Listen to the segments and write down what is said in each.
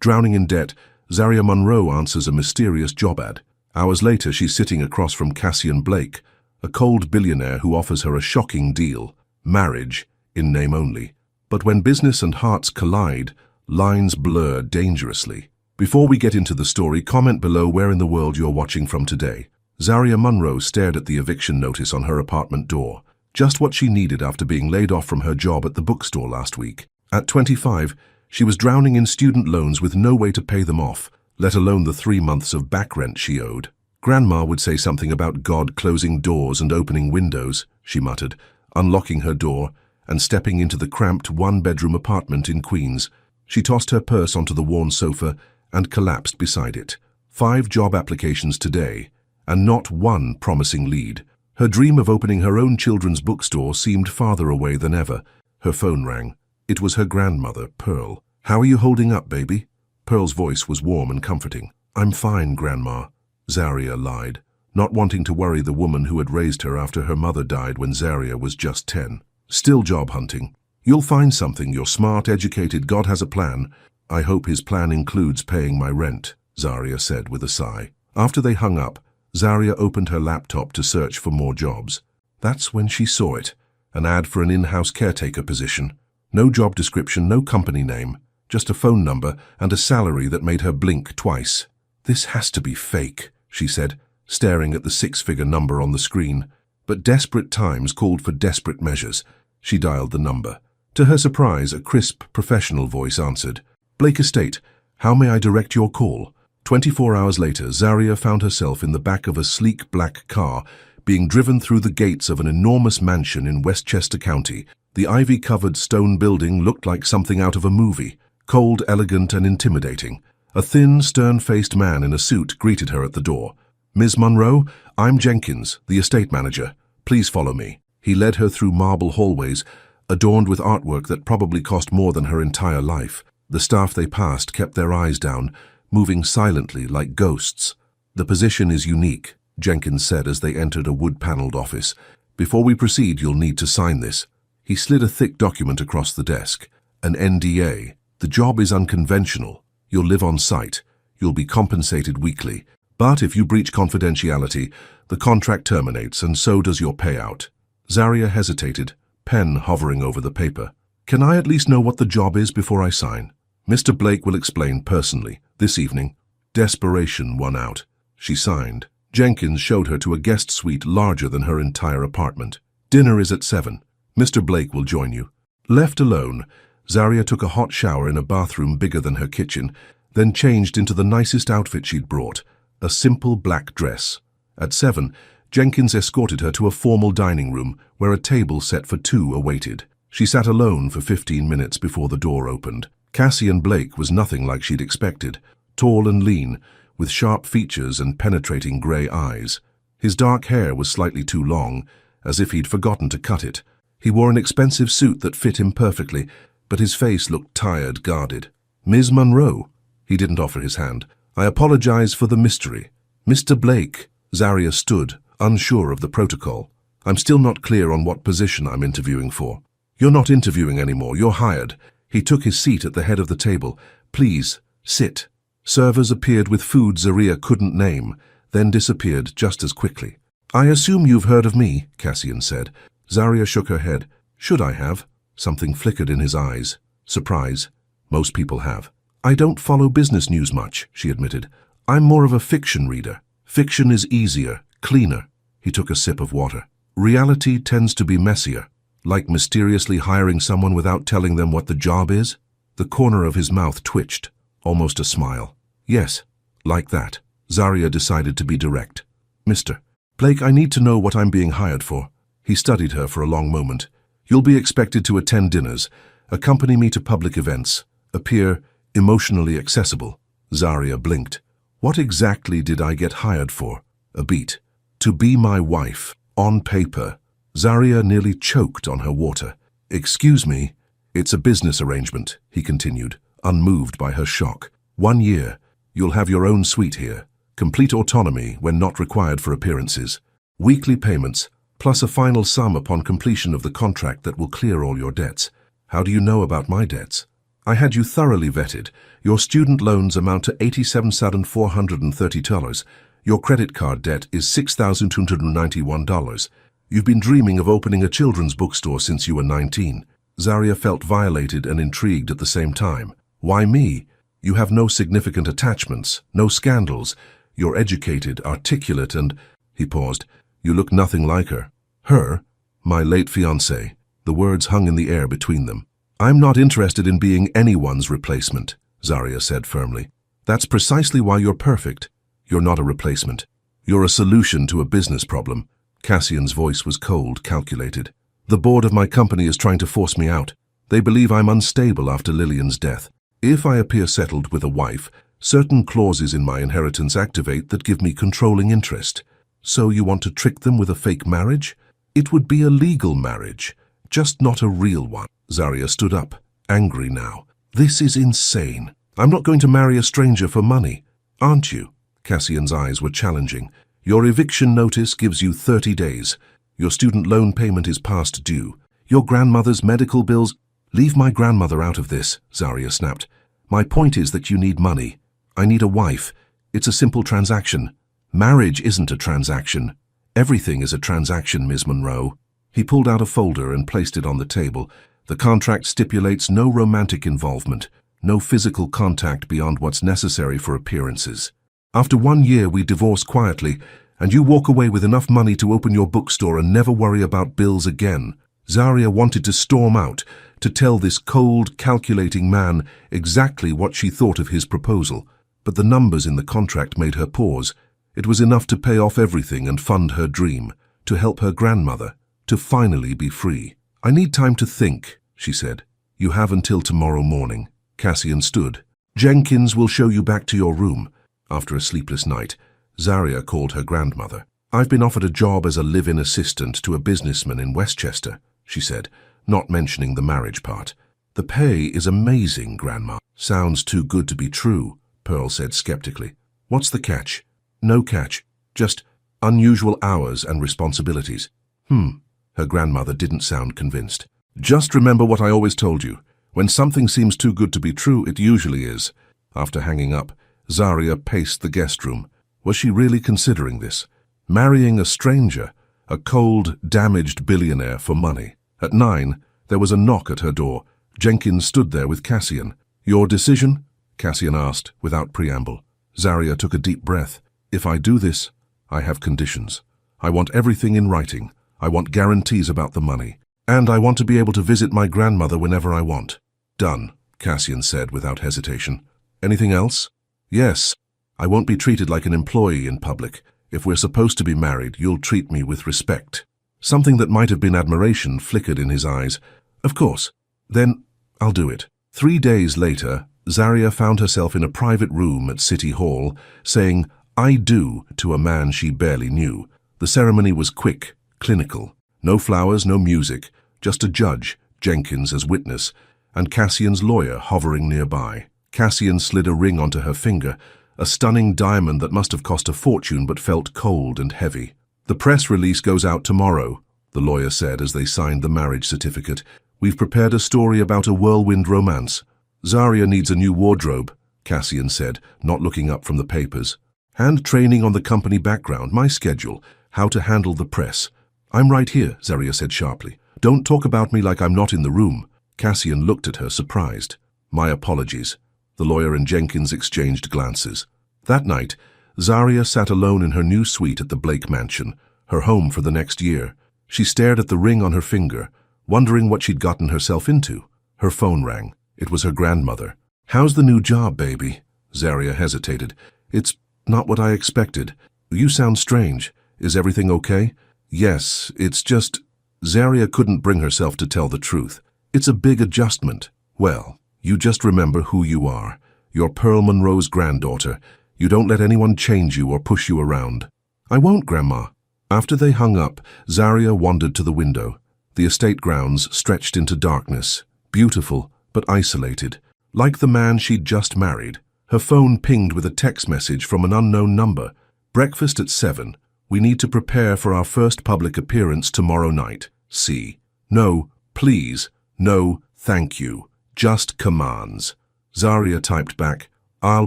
Drowning in debt, Zaria Munro answers a mysterious job ad. Hours later, she's sitting across from Cassian Blake, a cold billionaire who offers her a shocking deal: marriage, in name only. But when business and hearts collide, lines blur dangerously. Before we get into the story, comment below where in the world you're watching from today. Zaria Munro stared at the eviction notice on her apartment door. Just what she needed after being laid off from her job at the bookstore last week. At 25, she was drowning in student loans with no way to pay them off, let alone the 3 months of back rent she owed. Grandma would say something about God closing doors and opening windows, she muttered, unlocking her door and stepping into the cramped one-bedroom apartment in Queens. She tossed her purse onto the worn sofa and collapsed beside it. 5 job applications today, and not one promising lead. Her dream of opening her own children's bookstore seemed farther away than ever. Her phone rang. It was her grandmother, Pearl. "How are you holding up, baby?" Pearl's voice was warm and comforting. "I'm fine, Grandma," Zaria lied, not wanting to worry the woman who had raised her after her mother died when Zaria was just 10. "Still job hunting. You'll find something. You're smart, educated. God has a plan. I hope his plan includes paying my rent," Zaria said with a sigh. After they hung up, Zaria opened her laptop to search for more jobs. That's when she saw it, an ad for an in-house caretaker position. No job description, no company name, just a phone number and a salary that made her blink twice. "This has to be fake," she said, staring at the 6-figure number on the screen. But desperate times called for desperate measures. She dialed the number. To her surprise, a crisp, professional voice answered. "Blake Estate, how may I direct your call?" 24 hours later, Zaria found herself in the back of a sleek black car, being driven through the gates of an enormous mansion in Westchester County. The ivy-covered stone building looked like something out of a movie, cold, elegant, and intimidating. A thin, stern-faced man in a suit greeted her at the door. "Ms. Munro, I'm Jenkins, the estate manager. Please follow me." He led her through marble hallways, adorned with artwork that probably cost more than her entire life. The staff they passed kept their eyes down, moving silently like ghosts. "The position is unique," Jenkins said as they entered a wood-paneled office. "Before we proceed, you'll need to sign this." He slid a thick document across the desk. "An NDA. The job is unconventional. You'll live on site. You'll be compensated weekly. But if you breach confidentiality, the contract terminates, and so does your payout." Zaria hesitated, pen hovering over the paper. "Can I at least know what the job is before I sign?" "Mr. Blake will explain personally, this evening." Desperation won out. She signed. Jenkins showed her to a guest suite larger than her entire apartment. "Dinner is at 7. Mr. Blake will join you." Left alone, Zaria took a hot shower in a bathroom bigger than her kitchen, then changed into the nicest outfit she'd brought, a simple black dress. At 7, Jenkins escorted her to a formal dining room where a table set for 2 awaited. She sat alone for 15 minutes before the door opened. Cassian Blake was nothing like she'd expected, tall and lean, with sharp features and penetrating grey eyes. His dark hair was slightly too long, as if he'd forgotten to cut it. He wore an expensive suit that fit him perfectly, but his face looked tired, guarded. "Ms. Munro," he didn't offer his hand. "I apologize for the mystery." "Mr. Blake," Zaria stood, unsure of the protocol. "I'm still not clear on what position I'm interviewing for." "You're not interviewing anymore, you're hired." He took his seat at the head of the table. "Please, sit." Servers appeared with food Zaria couldn't name, then disappeared just as quickly. "I assume you've heard of me," Cassian said. Zaria shook her head. "Should I have?" Something flickered in his eyes. "Surprise. Most people have." "I don't follow business news much," she admitted. "I'm more of a fiction reader. Fiction is easier, cleaner." He took a sip of water. "Reality tends to be messier, like mysteriously hiring someone without telling them what the job is." The corner of his mouth twitched, almost a smile. "Yes, like that." Zaria decided to be direct. "Mr. Blake, I need to know what I'm being hired for." He studied her for a long moment. "You'll be expected to attend dinners, accompany me to public events, appear emotionally accessible." Zaria blinked. "What exactly did I get hired for?" A beat. "To be my wife, on paper." Zaria nearly choked on her water. "Excuse me, it's a business arrangement," he continued, unmoved by her shock. 1 year. You'll have your own suite here. Complete autonomy when not required for appearances. Weekly payments, plus a final sum upon completion of the contract that will clear all your debts." "How do you know about my debts?" I had you thoroughly vetted. Your student loans amount to $87,430. Your credit card debt is $6,291. You've been dreaming of opening a children's bookstore since you were 19. Zarya felt violated and intrigued at the same time. Why me? You have no significant attachments, no scandals. You're educated, articulate, and... He paused. You look nothing like her. Her? My late fiancée. The words hung in the air between them. I'm not interested in being anyone's replacement, Zarya said firmly. That's precisely why you're perfect. You're not a replacement. You're a solution to a business problem. Cassian's voice was cold, calculated. The board of my company is trying to force me out. They believe I'm unstable after Lillian's death. If I appear settled with a wife, certain clauses in my inheritance activate that give me controlling interest. So you want to trick them with a fake marriage? It would be a legal marriage, just not a real one. Zarya stood up, angry now. This is insane. I'm not going to marry a stranger for money. Aren't you? Cassian's eyes were challenging. Your eviction notice gives you 30 days. Your student loan payment is past due. Your grandmother's medical bills... Leave my grandmother out of this, Zarya snapped. My point is that you need money. I need a wife. It's a simple transaction. Marriage isn't a transaction. Everything is a transaction, Ms. Monroe. He pulled out a folder and placed it on the table. The contract stipulates no romantic involvement, no physical contact beyond what's necessary for appearances. After 1 year, we divorce quietly, and you walk away with enough money to open your bookstore and never worry about bills again. Zarya wanted to storm out, to tell this cold, calculating man exactly what she thought of his proposal, but the numbers in the contract made her pause. It was enough to pay off everything and fund her dream, to help her grandmother, to finally be free. I need time to think, she said. You have until tomorrow morning. Cassian stood. Jenkins will show you back to your room. After a sleepless night, Zarya called her grandmother. I've been offered a job as a live-in assistant to a businessman in Westchester, she said, not mentioning the marriage part. The pay is amazing, Grandma. Sounds too good to be true, Pearl said skeptically. What's the catch? No catch, just unusual hours and responsibilities. Her grandmother didn't sound convinced. Just remember what I always told you. When something seems too good to be true, it usually is. After hanging up, Zarya paced the guest room. Was she really considering this? Marrying a stranger, a cold, damaged billionaire for money. At 9, there was a knock at her door. Jenkins stood there with Cassian. Your decision? Cassian asked, without preamble. Zarya took a deep breath. If I do this, I have conditions. I want everything in writing. I want guarantees about the money. And I want to be able to visit my grandmother whenever I want. Done, Cassian said without hesitation. Anything else? Yes. I won't be treated like an employee in public. If we're supposed to be married, you'll treat me with respect. Something that might have been admiration flickered in his eyes. Of course. Then, I'll do it. 3 days later, Zarya found herself in a private room at City Hall, saying, I do, to a man she barely knew. The ceremony was quick, clinical. No flowers, no music, just a judge, Jenkins as witness, and Cassian's lawyer hovering nearby. Cassian slid a ring onto her finger, a stunning diamond that must have cost a fortune but felt cold and heavy. The press release goes out tomorrow, the lawyer said as they signed the marriage certificate. We've prepared a story about a whirlwind romance. Zarya needs a new wardrobe, Cassian said, not looking up from the papers. And training on the company background, my schedule, how to handle the press. I'm right here, Zarya said sharply. Don't talk about me like I'm not in the room. Cassian looked at her, surprised. My apologies. The lawyer and Jenkins exchanged glances. That night, Zarya sat alone in her new suite at the Blake mansion, her home for the next year. She stared at the ring on her finger, wondering what she'd gotten herself into. Her phone rang. It was her grandmother. How's the new job, baby? Zarya hesitated. It's not what I expected. You sound strange. Is everything okay? Yes, it's just... Zarya couldn't bring herself to tell the truth. It's a big adjustment. Well, you just remember who you are. You're Pearl Monroe's granddaughter. You don't let anyone change you or push you around. I won't, Grandma. After they hung up, Zarya wandered to the window. The estate grounds stretched into darkness, beautiful but isolated, like the man she'd just married. Her phone pinged with a text message from an unknown number. Breakfast at 7. We need to prepare for our first public appearance tomorrow night. C. No, please. No, thank you. Just commands. Zarya typed back, I'll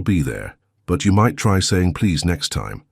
be there, but you might try saying please next time.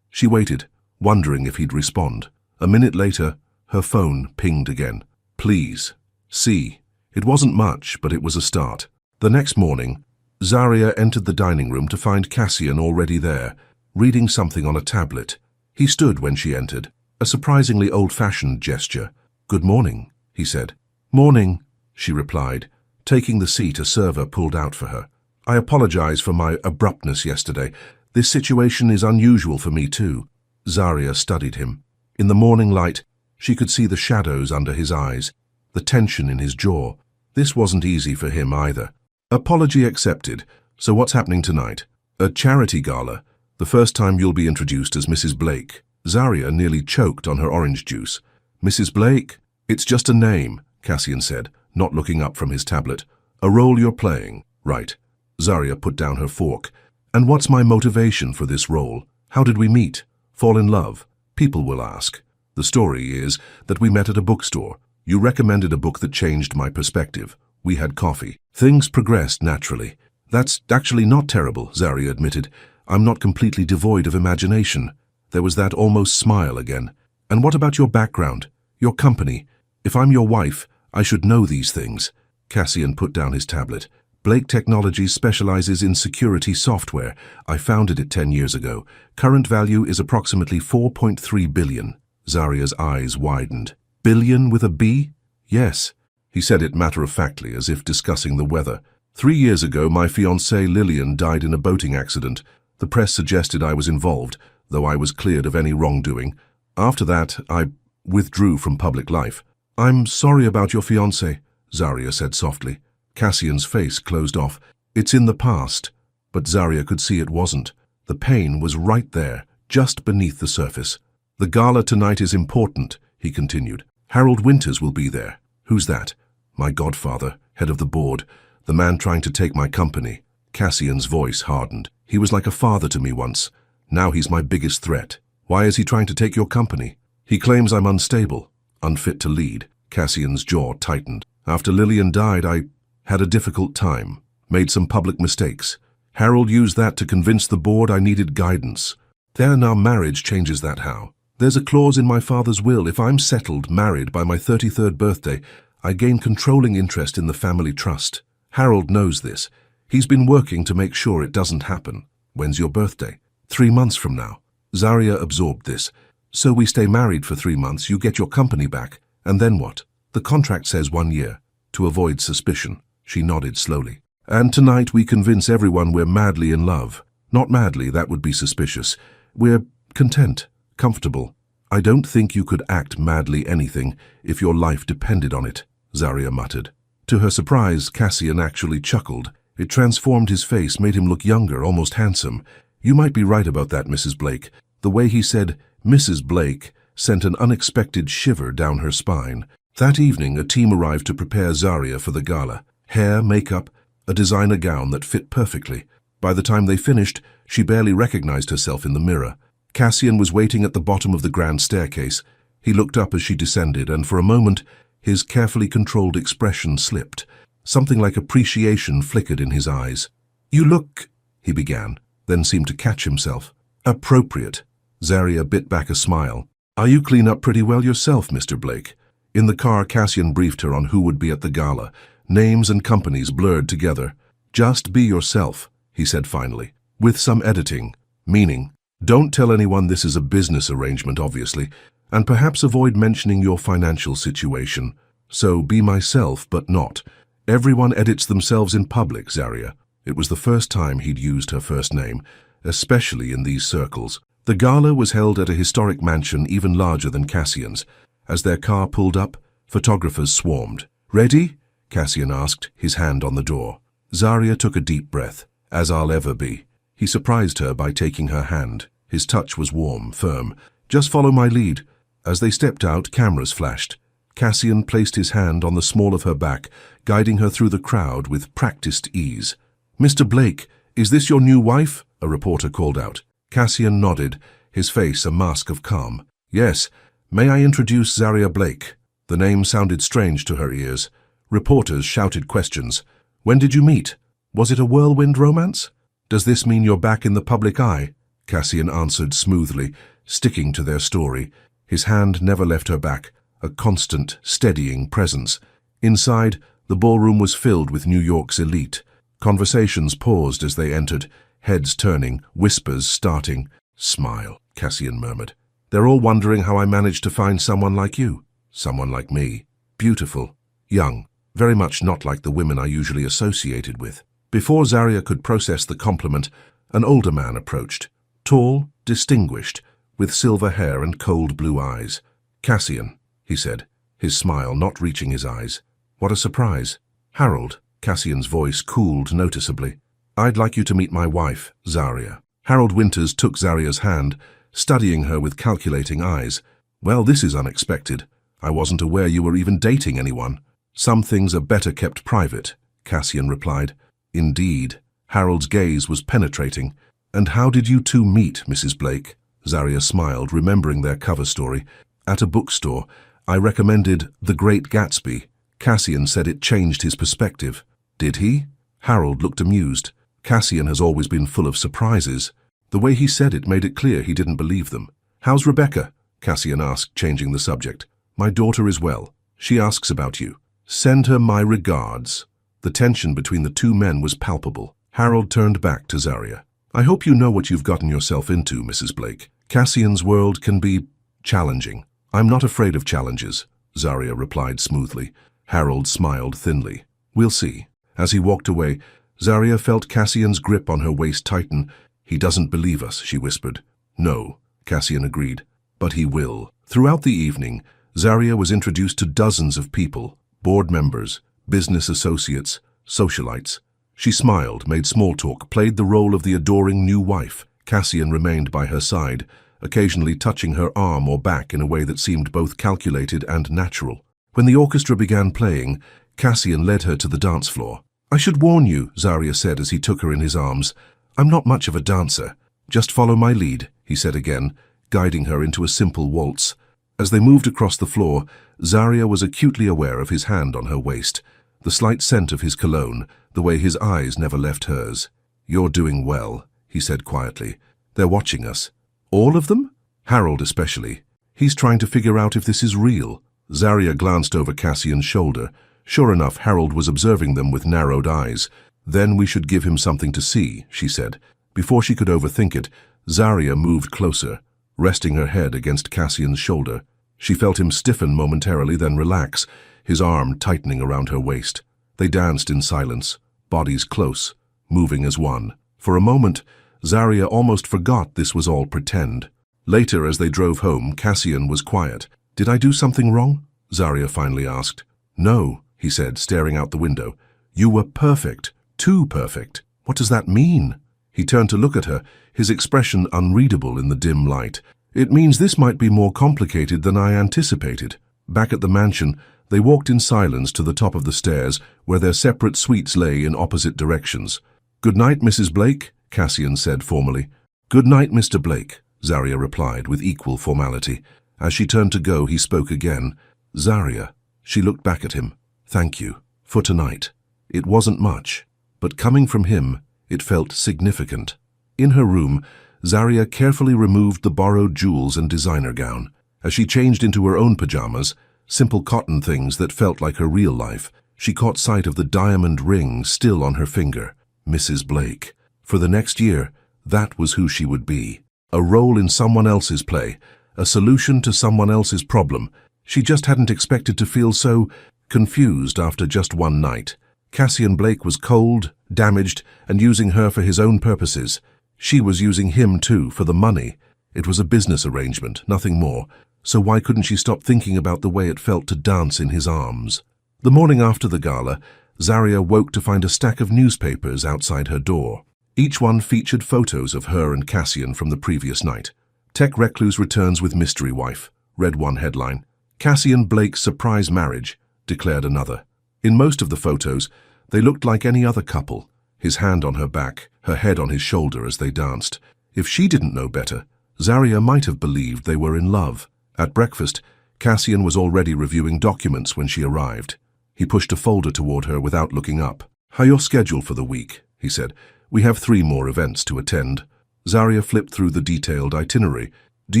She waited, wondering if he'd respond. A minute later, her phone pinged again. Please. See. It wasn't much, but it was a start. The next morning, Zarya entered the dining room to find Cassian already there, reading something on a tablet. He stood when she entered, a surprisingly old-fashioned gesture. Good morning, he said. Morning, she replied, taking the seat a server pulled out for her. I apologize for my abruptness yesterday. This situation is unusual for me too. Zarya studied him. In the morning light, she could see the shadows under his eyes, the tension in his jaw. This wasn't easy for him either. Apology accepted. So what's happening tonight? A charity gala. The first time you'll be introduced as Mrs. Blake. Zarya nearly choked on her orange juice. Mrs. Blake? It's just a name, Cassian said, not looking up from his tablet. A role you're playing. Right. Zarya put down her fork. And what's my motivation for this role? How did we meet? Fall in love? People will ask. The story is that we met at a bookstore. You recommended a book that changed my perspective. We had coffee. Things progressed naturally. That's actually not terrible, Zarya admitted. I'm not completely devoid of imagination. There was that almost smile again. And what about your background? Your company? If I'm your wife, I should know these things. Cassian put down his tablet. Blake Technologies specializes in security software. I founded it 10 years ago. Current value is approximately 4.3 billion. Zarya's eyes widened. Billion with a B? Yes. He said it matter-of-factly, as if discussing the weather. 3 years ago, my fiancée Lillian died in a boating accident. The press suggested I was involved, though I was cleared of any wrongdoing. After that, I withdrew from public life. I'm sorry about your fiancée, Zarya said softly. Cassian's face closed off. It's in the past. But Zarya could see it wasn't. The pain was right there, just beneath the surface. The gala tonight is important, he continued. Harold Winters will be there. Who's that? My godfather, head of the board, the man trying to take my company. Cassian's voice hardened. He was like a father to me once. Now he's my biggest threat. Why is he trying to take your company? He claims I'm unstable, unfit to lead. Cassian's jaw tightened. After Lillian died, I had a difficult time, made some public mistakes. Harold used that to convince the board I needed guidance. Then our marriage changes that how? There's a clause in my father's will. If I'm settled, married by my 33rd birthday, I gain controlling interest in the family trust. Harold knows this. He's been working to make sure it doesn't happen. When's your birthday? 3 months from now. Zarya absorbed this. So we stay married for 3 months, you get your company back. And then what? The contract says 1 year. To avoid suspicion. She nodded slowly. And tonight we convince everyone we're madly in love. Not madly, that would be suspicious. We're content. Comfortable. I don't think you could act madly anything if your life depended on it, Zarya muttered. To her surprise, Cassian actually chuckled. It transformed his face, made him look younger, almost handsome. You might be right about that, Mrs. Blake. The way he said, Mrs. Blake, sent an unexpected shiver down her spine. That evening, a team arrived to prepare Zarya for the gala. Hair, makeup, a designer gown that fit perfectly. By the time they finished, she barely recognized herself in the mirror. Cassian was waiting at the bottom of the grand staircase. He looked up as she descended, and for a moment, his carefully controlled expression slipped. Something like appreciation flickered in his eyes. You look, he began, then seemed to catch himself. Appropriate. Zarya bit back a smile. You clean up pretty well yourself, Mr. Blake. In the car, Cassian briefed her on who would be at the gala. Names and companies blurred together. Just be yourself, he said finally, with some editing. Meaning, don't tell anyone this is a business arrangement, obviously, and perhaps avoid mentioning your financial situation. So be myself, but not. Everyone edits themselves in public, Zarya. It was the first time he'd used her first name, especially in these circles. The gala was held at a historic mansion even larger than Cassian's. As their car pulled up, photographers swarmed. Ready? Cassian asked, his hand on the door. Zarya took a deep breath. As I'll ever be. He surprised her by taking her hand. His touch was warm, firm. Just follow my lead. As they stepped out, cameras flashed. Cassian placed his hand on the small of her back, guiding her through the crowd with practiced ease. Mr. Blake, is this your new wife? A reporter called out. Cassian nodded, his face a mask of calm. Yes. May I introduce Zarya Blake? The name sounded strange to her ears. Reporters shouted questions. When did you meet? Was it a whirlwind romance? Does this mean you're back in the public eye? Cassian answered smoothly, sticking to their story. His hand never left her back, a constant, steadying presence. Inside, the ballroom was filled with New York's elite. Conversations paused as they entered, heads turning, whispers starting. Smile, Cassian murmured. They're all wondering how I managed to find someone like you. Someone like me. Beautiful. Young. Very much not like the women I usually associated with. Before Zarya could process the compliment, an older man approached. Tall, distinguished, with silver hair and cold blue eyes. Cassian, he said, his smile not reaching his eyes. What a surprise. Harold, Cassian's voice cooled noticeably. I'd like you to meet my wife, Zarya. Harold Winters took Zarya's hand, studying her with calculating eyes. Well, this is unexpected. I wasn't aware you were even dating anyone. Some things are better kept private, Cassian replied. Indeed. Harold's gaze was penetrating. And how did you two meet, Mrs. Blake? Zarya smiled, remembering their cover story. At a bookstore, I recommended The Great Gatsby. Cassian said it changed his perspective. Did he? Harold looked amused. Cassian has always been full of surprises. The way he said it made it clear he didn't believe them. How's Rebecca? Cassian asked, changing the subject. My daughter is well. She asks about you. Send her my regards. The tension between the two men was palpable. Harold turned back to Zarya. I hope you know what you've gotten yourself into, Mrs. Blake. Cassian's world can be challenging. I'm not afraid of challenges, Zarya replied smoothly. Harold smiled thinly. We'll see. As he walked away, Zarya felt Cassian's grip on her waist tighten. He doesn't believe us, she whispered. No, Cassian agreed. But he will. Throughout the evening, Zarya was introduced to dozens of people, board members, business associates, socialites. She smiled, made small talk, played the role of the adoring new wife. Cassian remained by her side, occasionally touching her arm or back in a way that seemed both calculated and natural. When the orchestra began playing, Cassian led her to the dance floor. I should warn you, Zarya said as he took her in his arms. I'm not much of a dancer. Just follow my lead, he said again, guiding her into a simple waltz. As they moved across the floor, Zarya was acutely aware of his hand on her waist, the slight scent of his cologne, the way his eyes never left hers. You're doing well, he said quietly. They're watching us. All of them? Harold especially. He's trying to figure out if this is real. Zarya glanced over Cassian's shoulder. Sure enough, Harold was observing them with narrowed eyes. Then we should give him something to see, she said. Before she could overthink it, Zarya moved closer, resting her head against Cassian's shoulder. She felt him stiffen momentarily, then relax, his arm tightening around her waist. They danced in silence, bodies close, moving as one. For a moment, Zarya almost forgot this was all pretend. Later, as they drove home, Cassian was quiet. Did I do something wrong? Zarya finally asked. No, he said, staring out the window. You were perfect. Too perfect. What does that mean? He turned to look at her, his expression unreadable in the dim light. It means this might be more complicated than I anticipated. Back at the mansion, they walked in silence to the top of the stairs, where their separate suites lay in opposite directions. Good night, Mrs. Blake, Cassian said formally. Good night, Mr. Blake, Zarya replied with equal formality. As she turned to go, he spoke again. Zarya. She looked back at him. Thank you. For tonight. It wasn't much, but coming from him, it felt significant. In her room, Zarya carefully removed the borrowed jewels and designer gown. As she changed into her own pajamas, simple cotton things that felt like her real life, she caught sight of the diamond ring still on her finger. Mrs. Blake. For the next year, that was who she would be. A role in someone else's play, a solution to someone else's problem. She just hadn't expected to feel so confused after just one night. Cassian Blake was cold, damaged, and using her for his own purposes. She was using him too, for the money. It was a business arrangement, nothing more. So why couldn't she stop thinking about the way it felt to dance in his arms? The morning after the gala, Zarya woke to find a stack of newspapers outside her door. Each one featured photos of her and Cassian from the previous night. Tech recluse returns with mystery wife, read one headline. Cassian Blake's surprise marriage, declared another. In most of the photos, they looked like any other couple, his hand on her back, her head on his shoulder as they danced. If she didn't know better, Zarya might have believed they were in love. At breakfast, Cassian was already reviewing documents when she arrived. He pushed a folder toward her without looking up. "How's your schedule for the week?" he said. "We have 3 more events to attend." Zarya flipped through the detailed itinerary. "Do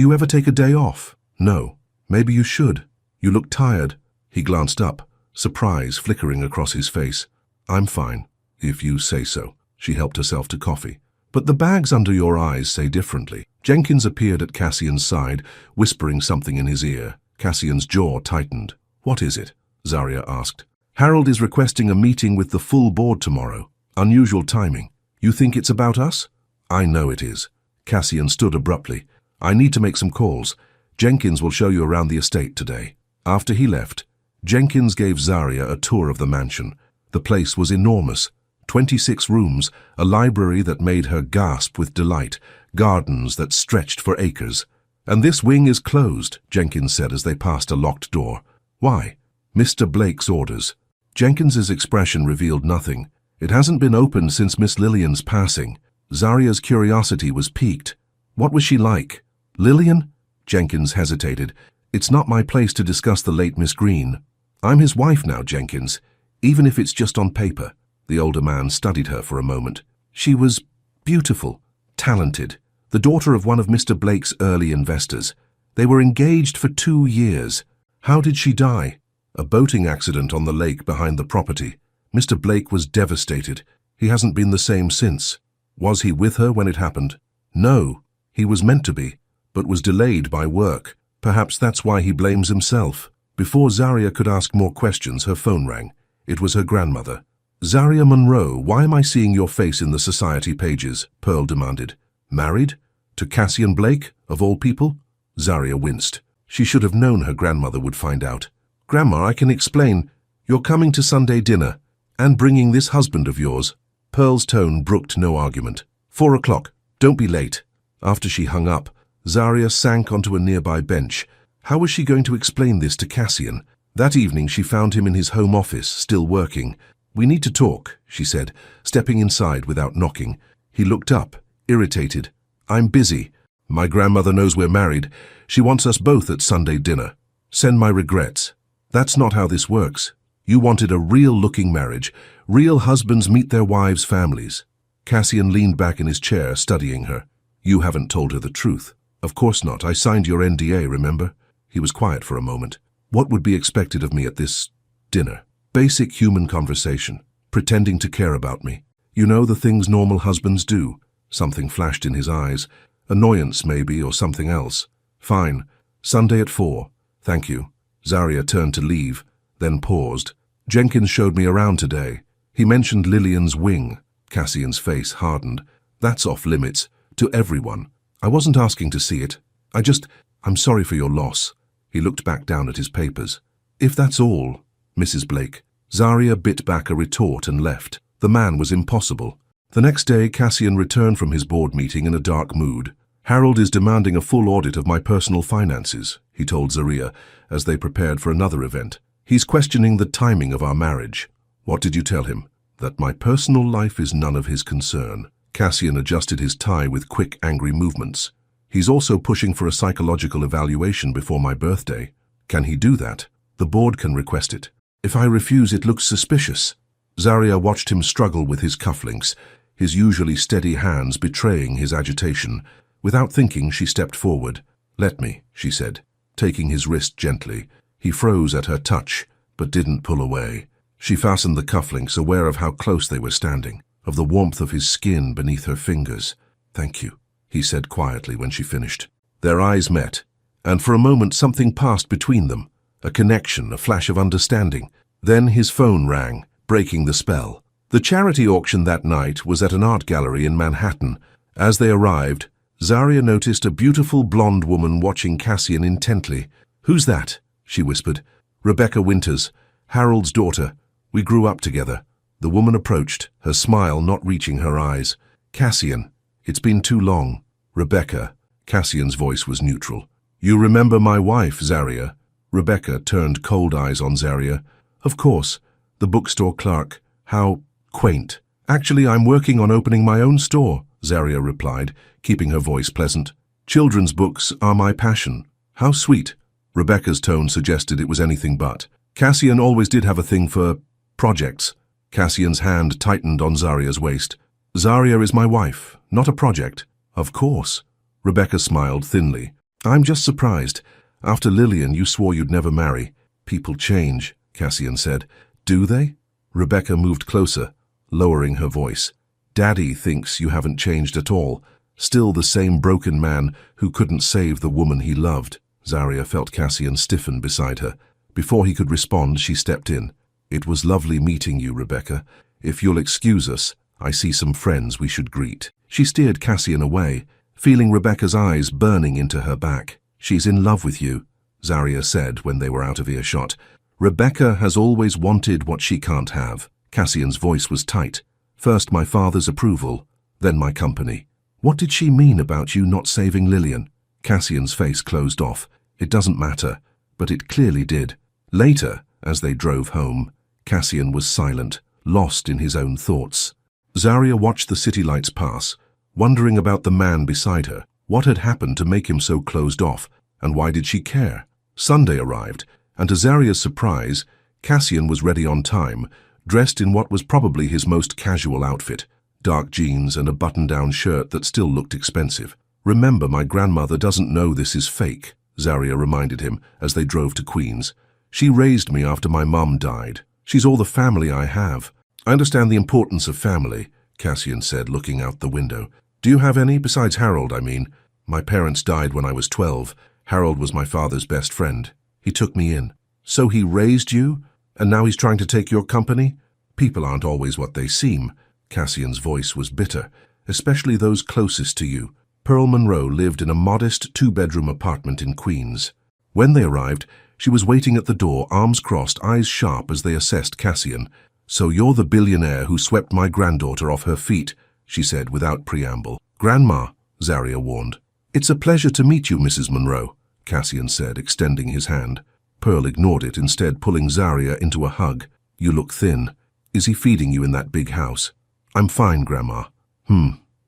you ever take a day off?" "No." "Maybe you should. You look tired." He glanced up, surprise flickering across his face. "I'm fine, if you say so." She helped herself to coffee. "But the bags under your eyes say differently." Jenkins appeared at Cassian's side, whispering something in his ear. Cassian's jaw tightened. "What is it?" Zarya asked. "Harold is requesting a meeting with the full board tomorrow. Unusual timing. You think it's about us?" "I know it is." Cassian stood abruptly. "I need to make some calls. Jenkins will show you around the estate today." After he left, Jenkins gave Zarya a tour of the mansion. The place was enormous. 26 rooms, a library that made her gasp with delight, gardens that stretched for acres. "And this wing is closed," Jenkins said as they passed a locked door. "Why?" "Mr. Blake's orders." Jenkins's expression revealed nothing. "It hasn't been opened since Miss Lillian's passing." Zarya's curiosity was piqued. "What was she like?" "Lillian?" Jenkins hesitated. "It's not my place to discuss the late Miss Green. I'm his wife now, Jenkins, even if it's just on paper." The older man studied her for a moment. "She was beautiful, talented, the daughter of one of Mr. Blake's early investors. They were engaged for 2 years. How did she die?" "A boating accident on the lake behind the property. Mr. Blake was devastated. He hasn't been the same since." "Was he with her when it happened?" "No, he was meant to be, but was delayed by work. Perhaps that's why he blames himself." Before Zarya could ask more questions, her phone rang. It was her grandmother. "Zarya Monroe, why am I seeing your face in the society pages?" Pearl demanded. "Married? To Cassian Blake, of all people?" Zarya winced. She should have known her grandmother would find out. "Grandma, I can explain. You're coming to Sunday dinner, and bringing this husband of yours." Pearl's tone brooked no argument. 4 o'clock. Don't be late." After she hung up, Zarya sank onto a nearby bench. How was she going to explain this to Cassian? That evening she found him in his home office, still working. "We need to talk," she said, stepping inside without knocking. He looked up, irritated. "I'm busy. My grandmother knows we're married. She wants us both at Sunday dinner. Send my regrets." "That's not how this works. You wanted a real-looking marriage. Real husbands meet their wives' families." Cassian leaned back in his chair, studying her. "You haven't told her the truth." "Of course not. I signed your NDA, remember?" He was quiet for a moment. "What would be expected of me at this dinner?" "Basic human conversation, pretending to care about me. You know, the things normal husbands do." Something flashed in his eyes. Annoyance, maybe, or something else. "Fine. Sunday at 4. Thank you." Zarya turned to leave, then paused. "Jenkins showed me around today. He mentioned Lillian's wing." Cassian's face hardened. "That's off limits. To everyone. I wasn't asking to see it. I'm sorry for your loss." He looked back down at his papers. "If that's all, Mrs. Blake." Zarya bit back a retort and left. The man was impossible. The next day, Cassian returned from his board meeting in a dark mood. "Harold is demanding a full audit of my personal finances," he told Zarya as they prepared for another event. "He's questioning the timing of our marriage." "What did you tell him?" "That my personal life is none of his concern." Cassian adjusted his tie with quick, angry movements. "He's also pushing for a psychological evaluation before my birthday." "Can he do that?" "The board can request it." "If I refuse, it looks suspicious." Zarya watched him struggle with his cufflinks, his usually steady hands betraying his agitation. Without thinking, she stepped forward. "Let me," she said, taking his wrist gently. He froze at her touch, but didn't pull away. She fastened the cufflinks, aware of how close they were standing, of the warmth of his skin beneath her fingers. "Thank you," he said quietly when she finished. Their eyes met, and for a moment something passed between them, a connection, a flash of understanding. Then his phone rang, breaking the spell. The charity auction that night was at an art gallery in Manhattan. As they arrived, Zarya noticed a beautiful blonde woman watching Cassian intently. "Who's that?" she whispered. "Rebecca Winters, Harold's daughter. We grew up together." The woman approached, her smile not reaching her eyes. "Cassian, it's been too long." "Rebecca." Cassian's voice was neutral. "You remember my wife, Zarya?" Rebecca turned cold eyes on Zarya. "Of course. The bookstore clerk. How quaint." "Actually, I'm working on opening my own store," Zarya replied, keeping her voice pleasant. "Children's books are my passion." "How sweet." Rebecca's tone suggested it was anything but. Cassian always did have a thing for projects. Cassian's hand tightened on Zaria's waist. Zaria is my wife, not a project. Of course. Rebecca smiled thinly. I'm just surprised. After Lillian, you swore you'd never marry. People change, Cassian said. Do they? Rebecca moved closer, lowering her voice. Daddy thinks you haven't changed at all. Still the same broken man who couldn't save the woman he loved. Zaria felt Cassian stiffen beside her. Before he could respond, she stepped in. It was lovely meeting you, Rebecca. If you'll excuse us, I see some friends we should greet. She steered Cassian away, feeling Rebecca's eyes burning into her back. She's in love with you, Zaria said when they were out of earshot. Rebecca has always wanted what she can't have. Cassian's voice was tight. First my father's approval, then my company. What did she mean about you not saving Lillian? Cassian's face closed off. It doesn't matter, but it clearly did. Later, as they drove home, Cassian was silent, lost in his own thoughts. Zaria watched the city lights pass, wondering about the man beside her. What had happened to make him so closed off, and why did she care? Sunday arrived, and to Zaria's surprise, Cassian was ready on time, dressed in what was probably his most casual outfit, dark jeans and a button-down shirt that still looked expensive. Remember, my grandmother doesn't know this is fake, Zaria reminded him as they drove to Queens. She raised me after my mum died. She's all the family I have. I understand the importance of family, Cassian said, looking out the window. Do you have any, besides Harold, I mean? My parents died when I was 12. Harold was my father's best friend. He took me in. So he raised you? And now he's trying to take your company? People aren't always what they seem. Cassian's voice was bitter, especially those closest to you. Pearl Monroe lived in a modest two-bedroom apartment in Queens. When they arrived, she was waiting at the door, arms crossed, eyes sharp as they assessed Cassian. So you're the billionaire who swept my granddaughter off her feet, she said without preamble. Grandma, Zaria warned. It's a pleasure to meet you, Mrs. Monroe, Cassian said, extending his hand. Pearl ignored it, instead pulling Zaria into a hug. You look thin. Is he feeding you in that big house? I'm fine, Grandma.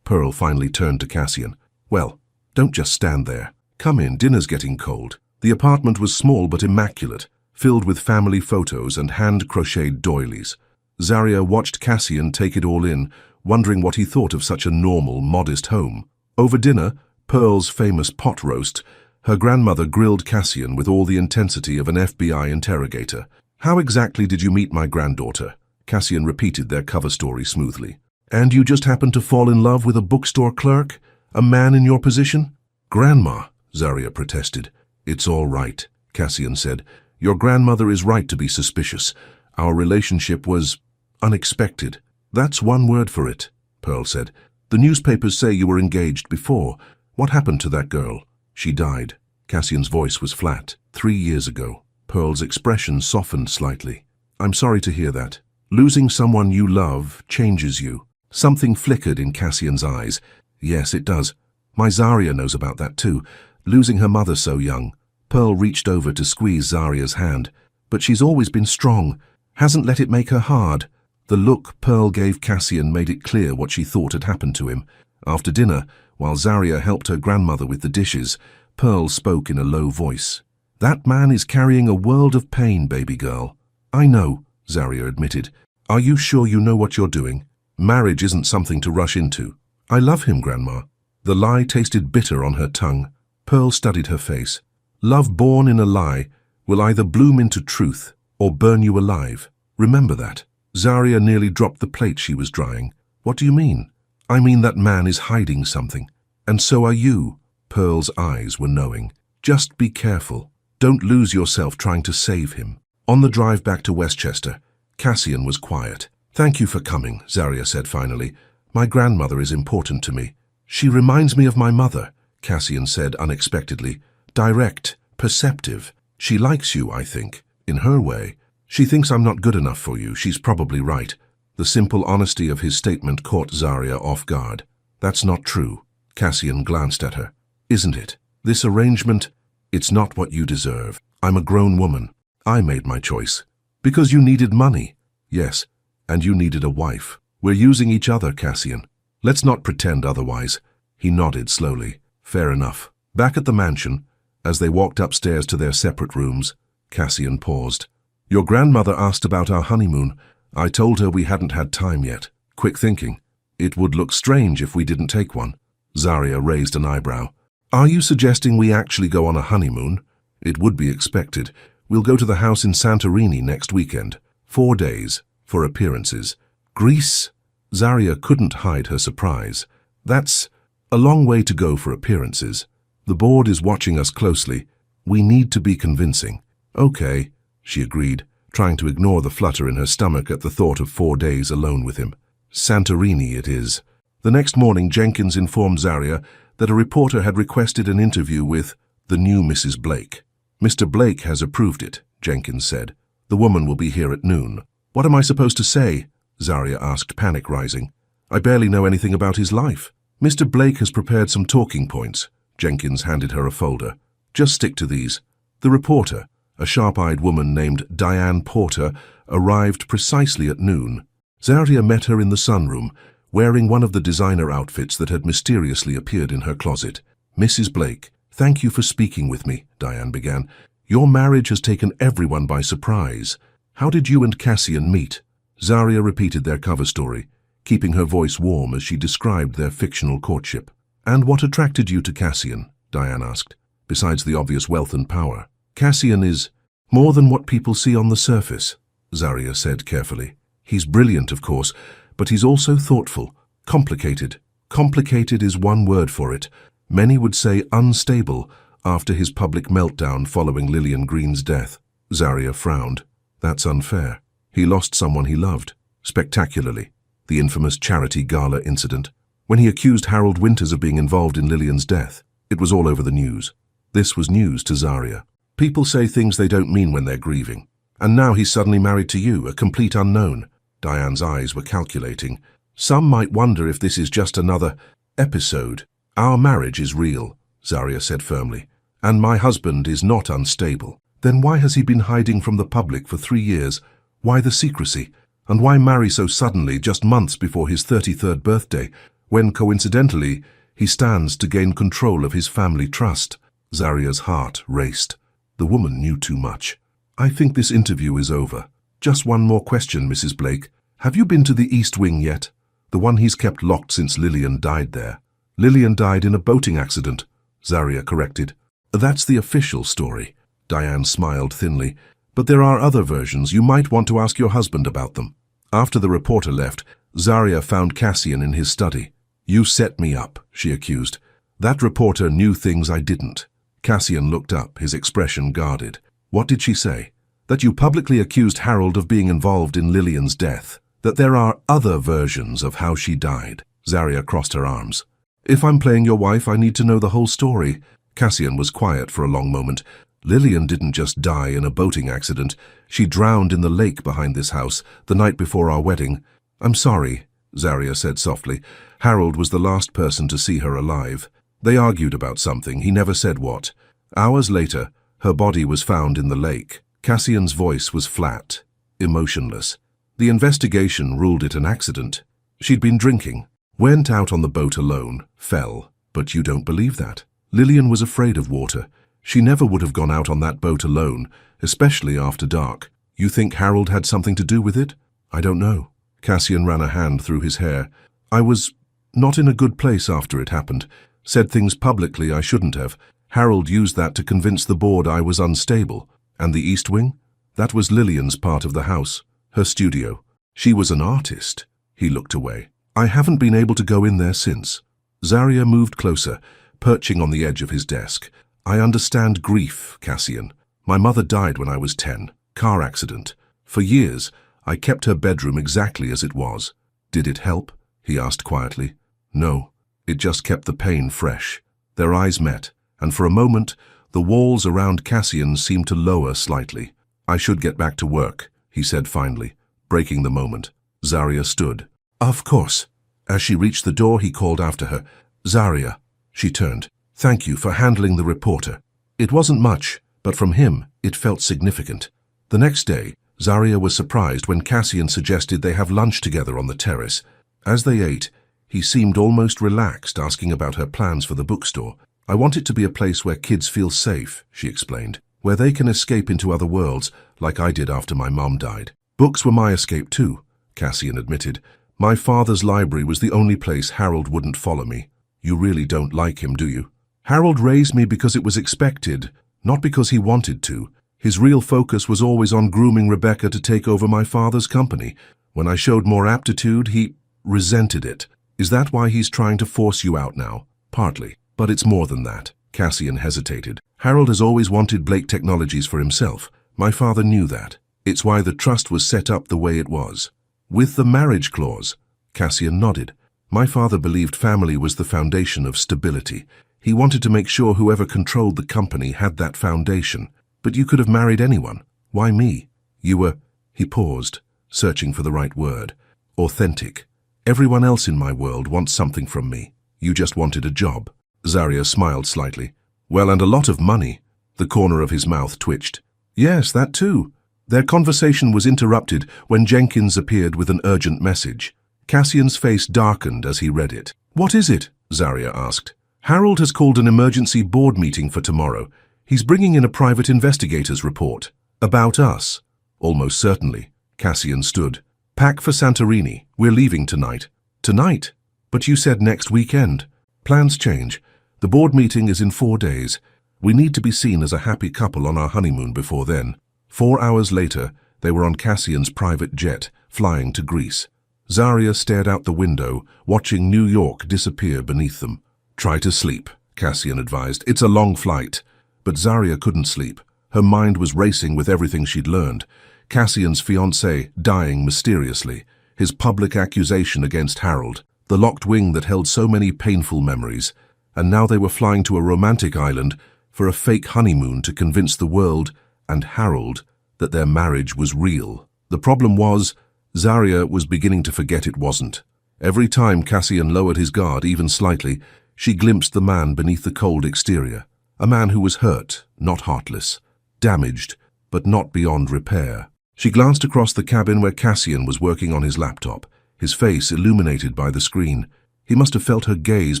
Pearl finally turned to Cassian. Well, don't just stand there. Come in, dinner's getting cold. The apartment was small but immaculate, filled with family photos and hand-crocheted doilies. Zaria watched Cassian take it all in, wondering what he thought of such a normal, modest home. Over dinner, Pearl's famous pot roast, her grandmother grilled Cassian with all the intensity of an FBI interrogator. How exactly did you meet my granddaughter? Cassian repeated their cover story smoothly. And you just happened to fall in love with a bookstore clerk? A man in your position? Grandma, Zaria protested. It's all right, Cassian said. Your grandmother is right to be suspicious. Our relationship was unexpected. That's one word for it, Pearl said. The newspapers say you were engaged before. What happened to that girl? She died. Cassian's voice was flat. 3 years ago. Pearl's expression softened slightly. I'm sorry to hear that. Losing someone you love changes you. Something flickered in Cassian's eyes. Yes, it does. My Zaria knows about that too. Losing her mother so young. Pearl reached over to squeeze Zaria's hand. But she's always been strong. Hasn't let it make her hard. The look Pearl gave Cassian made it clear what she thought had happened to him. After dinner, while Zaria helped her grandmother with the dishes, Pearl spoke in a low voice. That man is carrying a world of pain, baby girl. I know, Zaria admitted. Are you sure you know what you're doing? Marriage isn't something to rush into. I love him, Grandma. The lie tasted bitter on her tongue. Pearl studied her face. Love born in a lie will either bloom into truth or burn you alive. Remember that. Zaria nearly dropped the plate she was drying. What do you mean? I mean that man is hiding something. And so are you. Pearl's eyes were knowing. Just be careful. Don't lose yourself trying to save him. On the drive back to Westchester, Cassian was quiet. Thank you for coming, Zaria said finally. My grandmother is important to me. She reminds me of my mother, Cassian said unexpectedly. Direct, perceptive. She likes you, I think, in her way. She thinks I'm not good enough for you. She's probably right. The simple honesty of his statement caught Zaria off guard. That's not true. Cassian glanced at her. Isn't it? This arrangement, it's not what you deserve. I'm a grown woman. I made my choice. Because you needed money. Yes, and you needed a wife. We're using each other, Cassian. Let's not pretend otherwise. He nodded slowly. Fair enough. Back at the mansion, as they walked upstairs to their separate rooms, Cassian paused. Your grandmother asked about our honeymoon. I told her we hadn't had time yet. Quick thinking. It would look strange if we didn't take one. Zarya raised an eyebrow. Are you suggesting we actually go on a honeymoon? It would be expected. We'll go to the house in Santorini next weekend. 4 days, for appearances. Greece? Zarya couldn't hide her surprise. That's a long way to go for appearances. The board is watching us closely. We need to be convincing. Okay, she agreed, trying to ignore the flutter in her stomach at the thought of 4 days alone with him. Santorini it is. The next morning, Jenkins informed Zarya that a reporter had requested an interview with the new Mrs. Blake. Mr. Blake has approved it, Jenkins said. The woman will be here at noon. What am I supposed to say? Zarya asked, panic rising. I barely know anything about his life. Mr. Blake has prepared some talking points. Jenkins handed her a folder. Just stick to these. The reporter, a sharp-eyed woman named Diane Porter, arrived precisely at noon. Zarya met her in the sunroom, wearing one of the designer outfits that had mysteriously appeared in her closet. Mrs. Blake, thank you for speaking with me, Diane began. Your marriage has taken everyone by surprise. How did you and Cassian meet? Zarya repeated their cover story, keeping her voice warm as she described their fictional courtship. And what attracted you to Cassian? Diane asked, besides the obvious wealth and power. Cassian is more than what people see on the surface, Zarya said carefully. He's brilliant, of course, but he's also thoughtful, complicated. Complicated is one word for it. Many would say unstable after his public meltdown following Lillian Green's death. Zarya frowned. That's unfair. He lost someone he loved, spectacularly. The infamous charity gala incident. When he accused Harold Winters of being involved in Lillian's death, it was all over the news. This was news to Zarya. People say things they don't mean when they're grieving. And now he's suddenly married to you, a complete unknown. Diane's eyes were calculating. Some might wonder if this is just another episode. Our marriage is real, Zarya said firmly. And my husband is not unstable. Then why has he been hiding from the public for 3 years? Why the secrecy? And why marry so suddenly, just months before his 33rd birthday, when, coincidentally, he stands to gain control of his family trust? Zarya's heart raced. The woman knew too much. I think this interview is over. Just one more question, Mrs. Blake. Have you been to the East Wing yet? The one he's kept locked since Lillian died there. Lillian died in a boating accident, Zarya corrected. That's the official story. Diane smiled thinly. But there are other versions. You might want to ask your husband about them. After the reporter left, Zarya found Cassian in his study. You set me up, she accused. That reporter knew things I didn't. Cassian looked up, his expression guarded. What did she say? That you publicly accused Harold of being involved in Lillian's death. That there are other versions of how she died. Zarya crossed her arms. If I'm playing your wife, I need to know the whole story. Cassian was quiet for a long moment. Lillian didn't just die in a boating accident. She drowned in the lake behind this house the night before our wedding. I'm sorry, Zarya said softly. Harold was the last person to see her alive. They argued about something, he never said what. Hours later, her body was found in the lake. Cassian's voice was flat, emotionless. The investigation ruled it an accident. She'd been drinking, went out on the boat alone, fell. But you don't believe that. Lillian was afraid of water. She never would have gone out on that boat alone, especially after dark. You think Harold had something to do with it? I don't know. Cassian ran a hand through his hair. I was not in a good place after it happened. Said things publicly I shouldn't have. Harold used that to convince the board I was unstable. And the East Wing? That was Lillian's part of the house, her studio. She was an artist. He looked away. I haven't been able to go in there since. Zarya moved closer, perching on the edge of his desk. I understand grief, Cassian. My mother died when I was 10. Car accident. For years, I kept her bedroom exactly as it was. Did it help? He asked quietly. No, it just kept the pain fresh. Their eyes met, and for a moment, the walls around Cassian seemed to lower slightly. I should get back to work, he said finally, breaking the moment. Zarya stood. Of course. As she reached the door, he called after her. Zarya. She turned. Thank you for handling the reporter. It wasn't much, but from him, it felt significant. The next day, Zarya was surprised when Cassian suggested they have lunch together on the terrace. As they ate, he seemed almost relaxed, asking about her plans for the bookstore. I want it to be a place where kids feel safe, she explained. where they can escape into other worlds, like I did after my mom died. Books were my escape too, Cassian admitted. My father's library was the only place Harold wouldn't follow me. You really don't like him, do you? Harold raised me because it was expected, not because he wanted to. His real focus was always on grooming Rebecca to take over my father's company. When I showed more aptitude, he resented it. Is that why he's trying to force you out now? Partly, but it's more than that. Cassian hesitated. Harold has always wanted Blake Technologies for himself. My father knew that. It's why the trust was set up the way it was. With the marriage clause. Cassian nodded. My father believed family was the foundation of stability. He wanted to make sure whoever controlled the company had that foundation. But you could have married anyone. Why me? You were... He paused, searching for the right word. Authentic. Everyone else in my world wants something from me. You just wanted a job. Zarya smiled slightly. Well, and a lot of money. The corner of his mouth twitched. Yes, that too. Their conversation was interrupted when Jenkins appeared with an urgent message. Cassian's face darkened as he read it. What is it? Zarya asked. Harold has called an emergency board meeting for tomorrow. He's bringing in a private investigator's report. About us. Almost certainly. Cassian stood. Pack for Santorini. We're leaving tonight. Tonight? But you said next weekend. Plans change. The board meeting is in 4 days. We need to be seen as a happy couple on our honeymoon before then. 4 hours later, they were on Cassian's private jet, flying to Greece. Zarya stared out the window, watching New York disappear beneath them. Try to sleep, Cassian advised. It's a long flight. But Zarya couldn't sleep. Her mind was racing with everything she'd learned. Cassian's fiancé dying mysteriously, his public accusation against Harold, the locked wing that held so many painful memories, and now they were flying to a romantic island for a fake honeymoon to convince the world and Harold that their marriage was real. The problem was, Zarya was beginning to forget it wasn't. Every time Cassian lowered his guard even slightly, she glimpsed the man beneath the cold exterior. A man who was hurt, not heartless, damaged, but not beyond repair. She glanced across the cabin where Cassian was working on his laptop, his face illuminated by the screen. He must have felt her gaze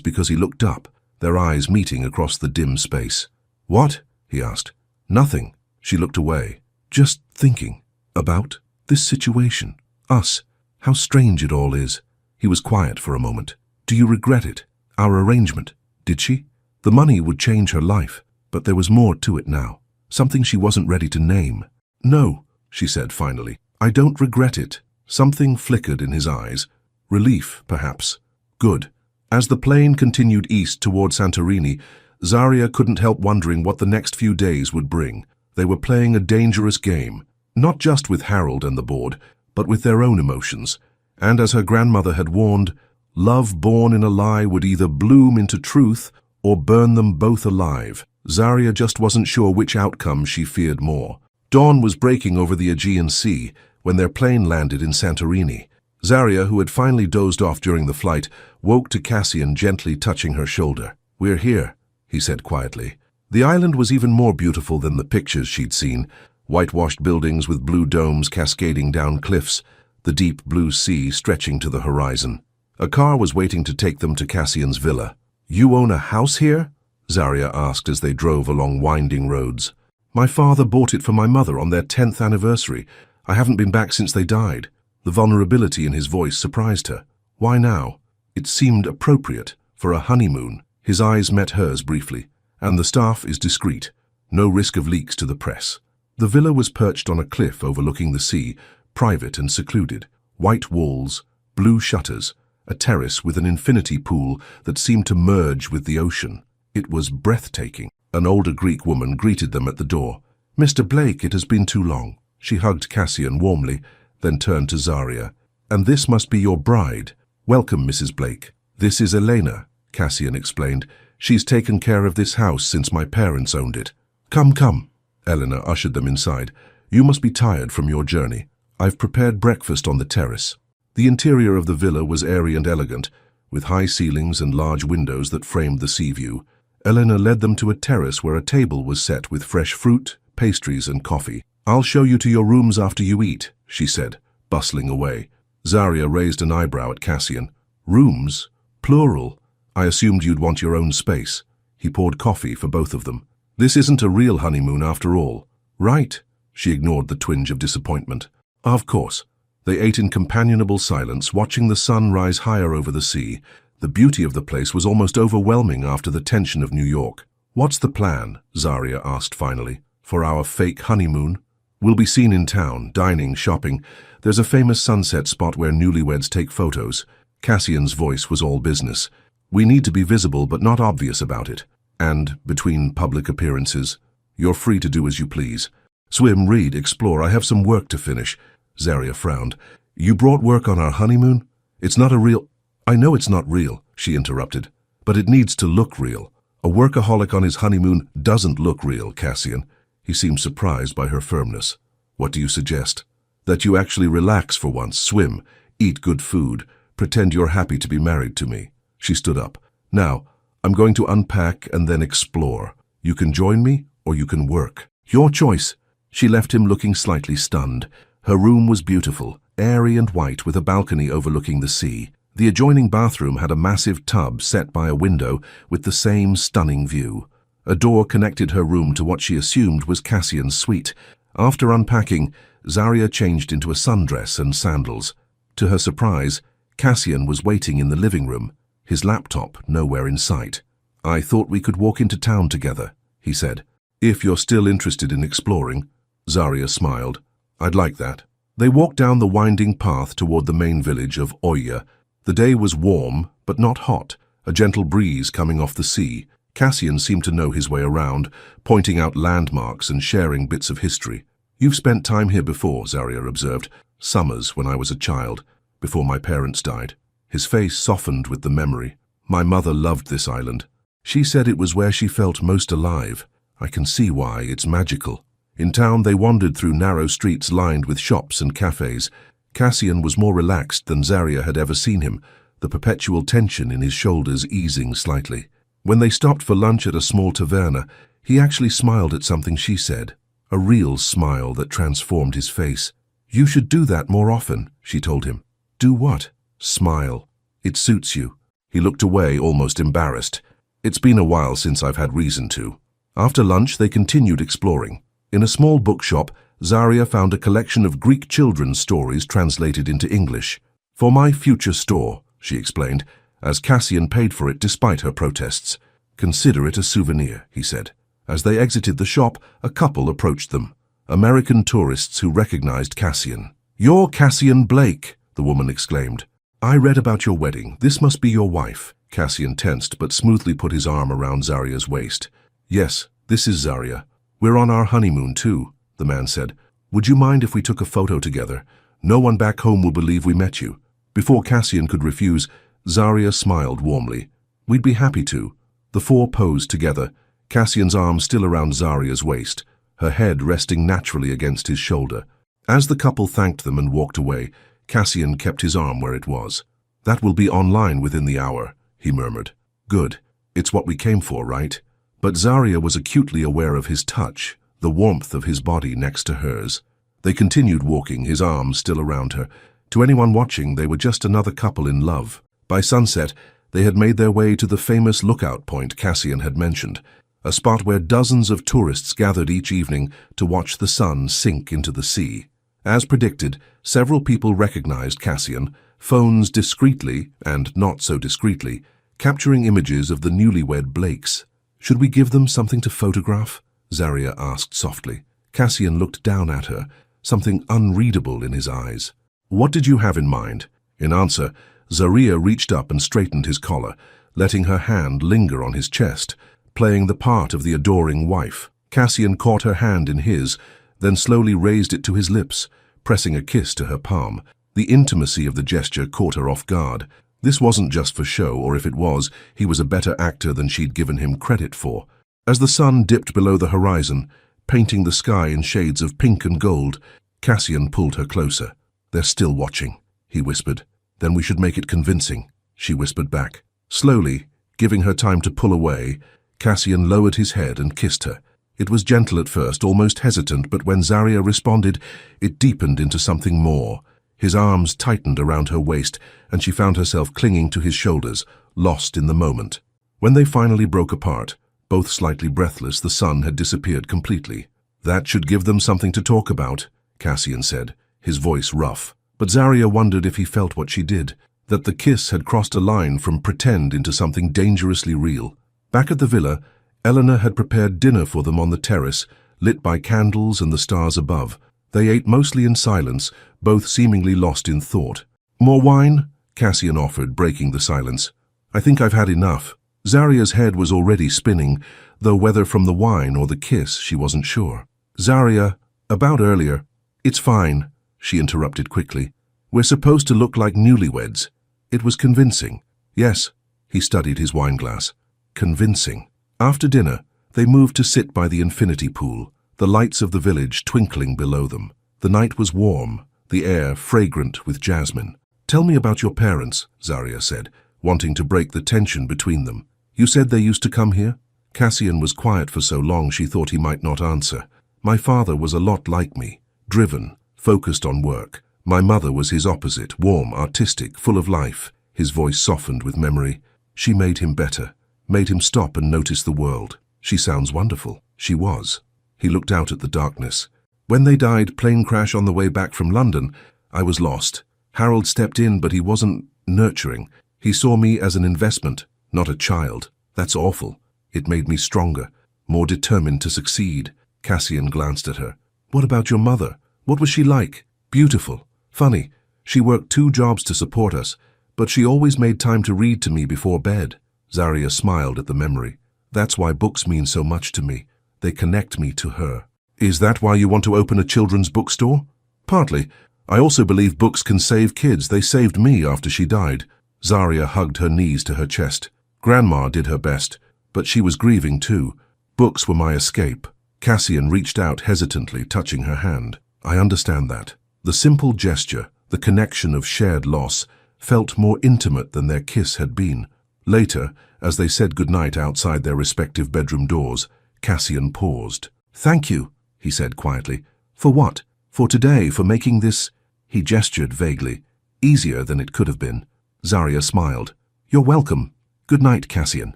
because he looked up, their eyes meeting across the dim space. What? He asked. Nothing. She looked away. Just thinking. About this situation. Us. How strange it all is. He was quiet for a moment. Do you regret it? Our arrangement? Did she? The money would change her life, but there was more to it now. Something she wasn't ready to name. No, she said finally. I don't regret it. Something flickered in his eyes. Relief, perhaps. Good. As the plane continued east toward Santorini, Zarya couldn't help wondering what the next few days would bring. They were playing a dangerous game, not just with Harold and the board, but with their own emotions. And as her grandmother had warned, love born in a lie would either bloom into truth or burn them both alive. Zarya just wasn't sure which outcome she feared more. Dawn was breaking over the Aegean Sea when their plane landed in Santorini. Zarya, who had finally dozed off during the flight, woke to Cassian gently touching her shoulder. We're here, he said quietly. The island was even more beautiful than the pictures she'd seen. Whitewashed buildings with blue domes cascading down cliffs, the deep blue sea stretching to the horizon. A car was waiting to take them to Cassian's villa. You own a house here? Zarya asked as they drove along winding roads. My father bought it for my mother on their 10th anniversary. I haven't been back since they died. The vulnerability in his voice surprised her. Why now? It seemed appropriate for a honeymoon. His eyes met hers briefly. And the staff is discreet. No risk of leaks to the press. The villa was perched on a cliff overlooking the sea, private and secluded. White walls, blue shutters, a terrace with an infinity pool that seemed to merge with the ocean. It was breathtaking. An older Greek woman greeted them at the door. Mr. Blake, it has been too long. She hugged Cassian warmly, then turned to Zarya. And this must be your bride. Welcome, Mrs. Blake. This is Elena, Cassian explained. She's taken care of this house since my parents owned it. Come, come. Elena ushered them inside. You must be tired from your journey. I've prepared breakfast on the terrace. The interior of the villa was airy and elegant, with high ceilings and large windows that framed the sea view. Elena led them to a terrace where a table was set with fresh fruit, pastries and coffee. I'll show you to your rooms after you eat, she said, bustling away. Zarya raised an eyebrow at Cassian. Rooms? Plural? I assumed you'd want your own space. He poured coffee for both of them. This isn't a real honeymoon after all, right? She ignored the twinge of disappointment. Of course. They ate in companionable silence, watching the sun rise higher over the sea. The beauty of the place was almost overwhelming after the tension of New York. What's the plan? Zarya asked finally. For our fake honeymoon? We'll be seen in town, dining, shopping. There's a famous sunset spot where newlyweds take photos. Cassian's voice was all business. We need to be visible but not obvious about it. And, between public appearances, you're free to do as you please. Swim, read, explore. I have some work to finish. Zarya frowned. You brought work on our honeymoon? It's not a real... I know it's not real, she interrupted. But it needs to look real. A workaholic on his honeymoon doesn't look real, Cassian. He seemed surprised by her firmness. What do you suggest? That you actually relax for once, swim, eat good food, pretend you're happy to be married to me. She stood up. Now, I'm going to unpack and then explore. You can join me or you can work. Your choice. She left him looking slightly stunned. Her room was beautiful, airy and white with a balcony overlooking the sea. The adjoining bathroom had a massive tub set by a window with the same stunning view. A door connected her room to what she assumed was Cassian's suite. After unpacking, Zarya changed into a sundress and sandals. To her surprise, Cassian was waiting in the living room, his laptop nowhere in sight. I thought we could walk into town together, he said. If you're still interested in exploring. Zarya smiled. I'd like that. They walked down the winding path toward the main village of Oya. The day was warm, but not hot, a gentle breeze coming off the sea. Cassian seemed to know his way around, pointing out landmarks and sharing bits of history. You've spent time here before, Zarya observed. Summers when I was a child, before my parents died. His face softened with the memory. My mother loved this island. She said it was where she felt most alive. I can see why, it's magical. In town they wandered through narrow streets lined with shops and cafes. Cassian was more relaxed than Zarya had ever seen him, the perpetual tension in his shoulders easing slightly. When they stopped for lunch at a small taverna, he actually smiled at something she said, a real smile that transformed his face. You should do that more often, she told him. Do what? Smile. It suits you. He looked away, almost embarrassed. It's been a while since I've had reason to. After lunch, they continued exploring. In a small bookshop, Zarya found a collection of Greek children's stories translated into English. For my future store, she explained, as Cassian paid for it despite her protests. Consider it a souvenir, he said. As they exited the shop, a couple approached them. American tourists who recognized Cassian. You're Cassian Blake, the woman exclaimed. I read about your wedding. This must be your wife. Cassian tensed but smoothly put his arm around Zarya's waist. Yes, this is Zarya. We're on our honeymoon too, the man said. Would you mind if we took a photo together? No one back home will believe we met you. Before Cassian could refuse, Zarya smiled warmly. We'd be happy to. The four posed together, Cassian's arm still around Zarya's waist, her head resting naturally against his shoulder. As the couple thanked them and walked away, Cassian kept his arm where it was. That will be online within the hour, he murmured. Good. It's what we came for, right? But Zarya was acutely aware of his touch, the warmth of his body next to hers. They continued walking, his arms still around her. To anyone watching, they were just another couple in love. By sunset, they had made their way to the famous lookout point Cassian had mentioned, a spot where dozens of tourists gathered each evening to watch the sun sink into the sea. As predicted, several people recognized Cassian, phones discreetly, and not so discreetly, capturing images of the newlywed Blakes. Should we give them something to photograph? Zarya asked softly. Cassian looked down at her, something unreadable in his eyes. What did you have in mind? In answer, Zarya reached up and straightened his collar, letting her hand linger on his chest, playing the part of the adoring wife. Cassian caught her hand in his, then slowly raised it to his lips, pressing a kiss to her palm. The intimacy of the gesture caught her off guard. This wasn't just for show, or if it was, he was a better actor than she'd given him credit for. As the sun dipped below the horizon, painting the sky in shades of pink and gold, Cassian pulled her closer. They're still watching, he whispered. Then we should make it convincing, she whispered back. Slowly, giving her time to pull away, Cassian lowered his head and kissed her. It was gentle at first, almost hesitant, but when Zarya responded, it deepened into something more. His arms tightened around her waist, and she found herself clinging to his shoulders, lost in the moment. When they finally broke apart, Both slightly breathless, the sun had disappeared completely. "That should give them something to talk about," Cassian said, his voice rough. But Zarya wondered if he felt what she did, that the kiss had crossed a line from pretend into something dangerously real. Back at the villa, Eleanor had prepared dinner for them on the terrace, lit by candles and the stars above. They ate mostly in silence, both seemingly lost in thought. "More wine?" Cassian offered, breaking the silence. "I think I've had enough." Zarya's head was already spinning, though whether from the wine or the kiss she wasn't sure. "Zarya, about earlier." "It's fine," she interrupted quickly. "We're supposed to look like newlyweds." It was convincing. Yes, he studied his wineglass. Convincing. After dinner, they moved to sit by the infinity pool, the lights of the village twinkling below them. The night was warm, the air fragrant with jasmine. "Tell me about your parents," Zarya said, wanting to break the tension between them. "You said they used to come here?" Cassian was quiet for so long she thought he might not answer. "My father was a lot like me, driven, focused on work. My mother was his opposite, warm, artistic, full of life." His voice softened with memory. "She made him better, made him stop and notice the world." "She sounds wonderful." She was. He looked out at the darkness. "When they died, plane crash on the way back from London, I was lost. Harold stepped in, but he wasn't nurturing. He saw me as an investment, not a child. That's awful. It made me stronger, more determined to succeed." Cassian glanced at her. "What about your mother? What was she like?" "Beautiful. Funny. She worked 2 jobs to support us, but she always made time to read to me before bed." Zarya smiled at the memory. "That's why books mean so much to me. They connect me to her." "Is that why you want to open a children's bookstore?" "Partly. I also believe books can save kids. They saved me after she died." Zarya hugged her knees to her chest. "Grandma did her best, but she was grieving too. Books were my escape." Cassian reached out hesitantly, touching her hand. "I understand that." The simple gesture, the connection of shared loss, felt more intimate than their kiss had been. Later, as they said goodnight outside their respective bedroom doors, Cassian paused. "Thank you," he said quietly. "For what? For today, for making this," he gestured vaguely, "easier than it could have been." Zarya smiled. "You're welcome. Good night, Cassian."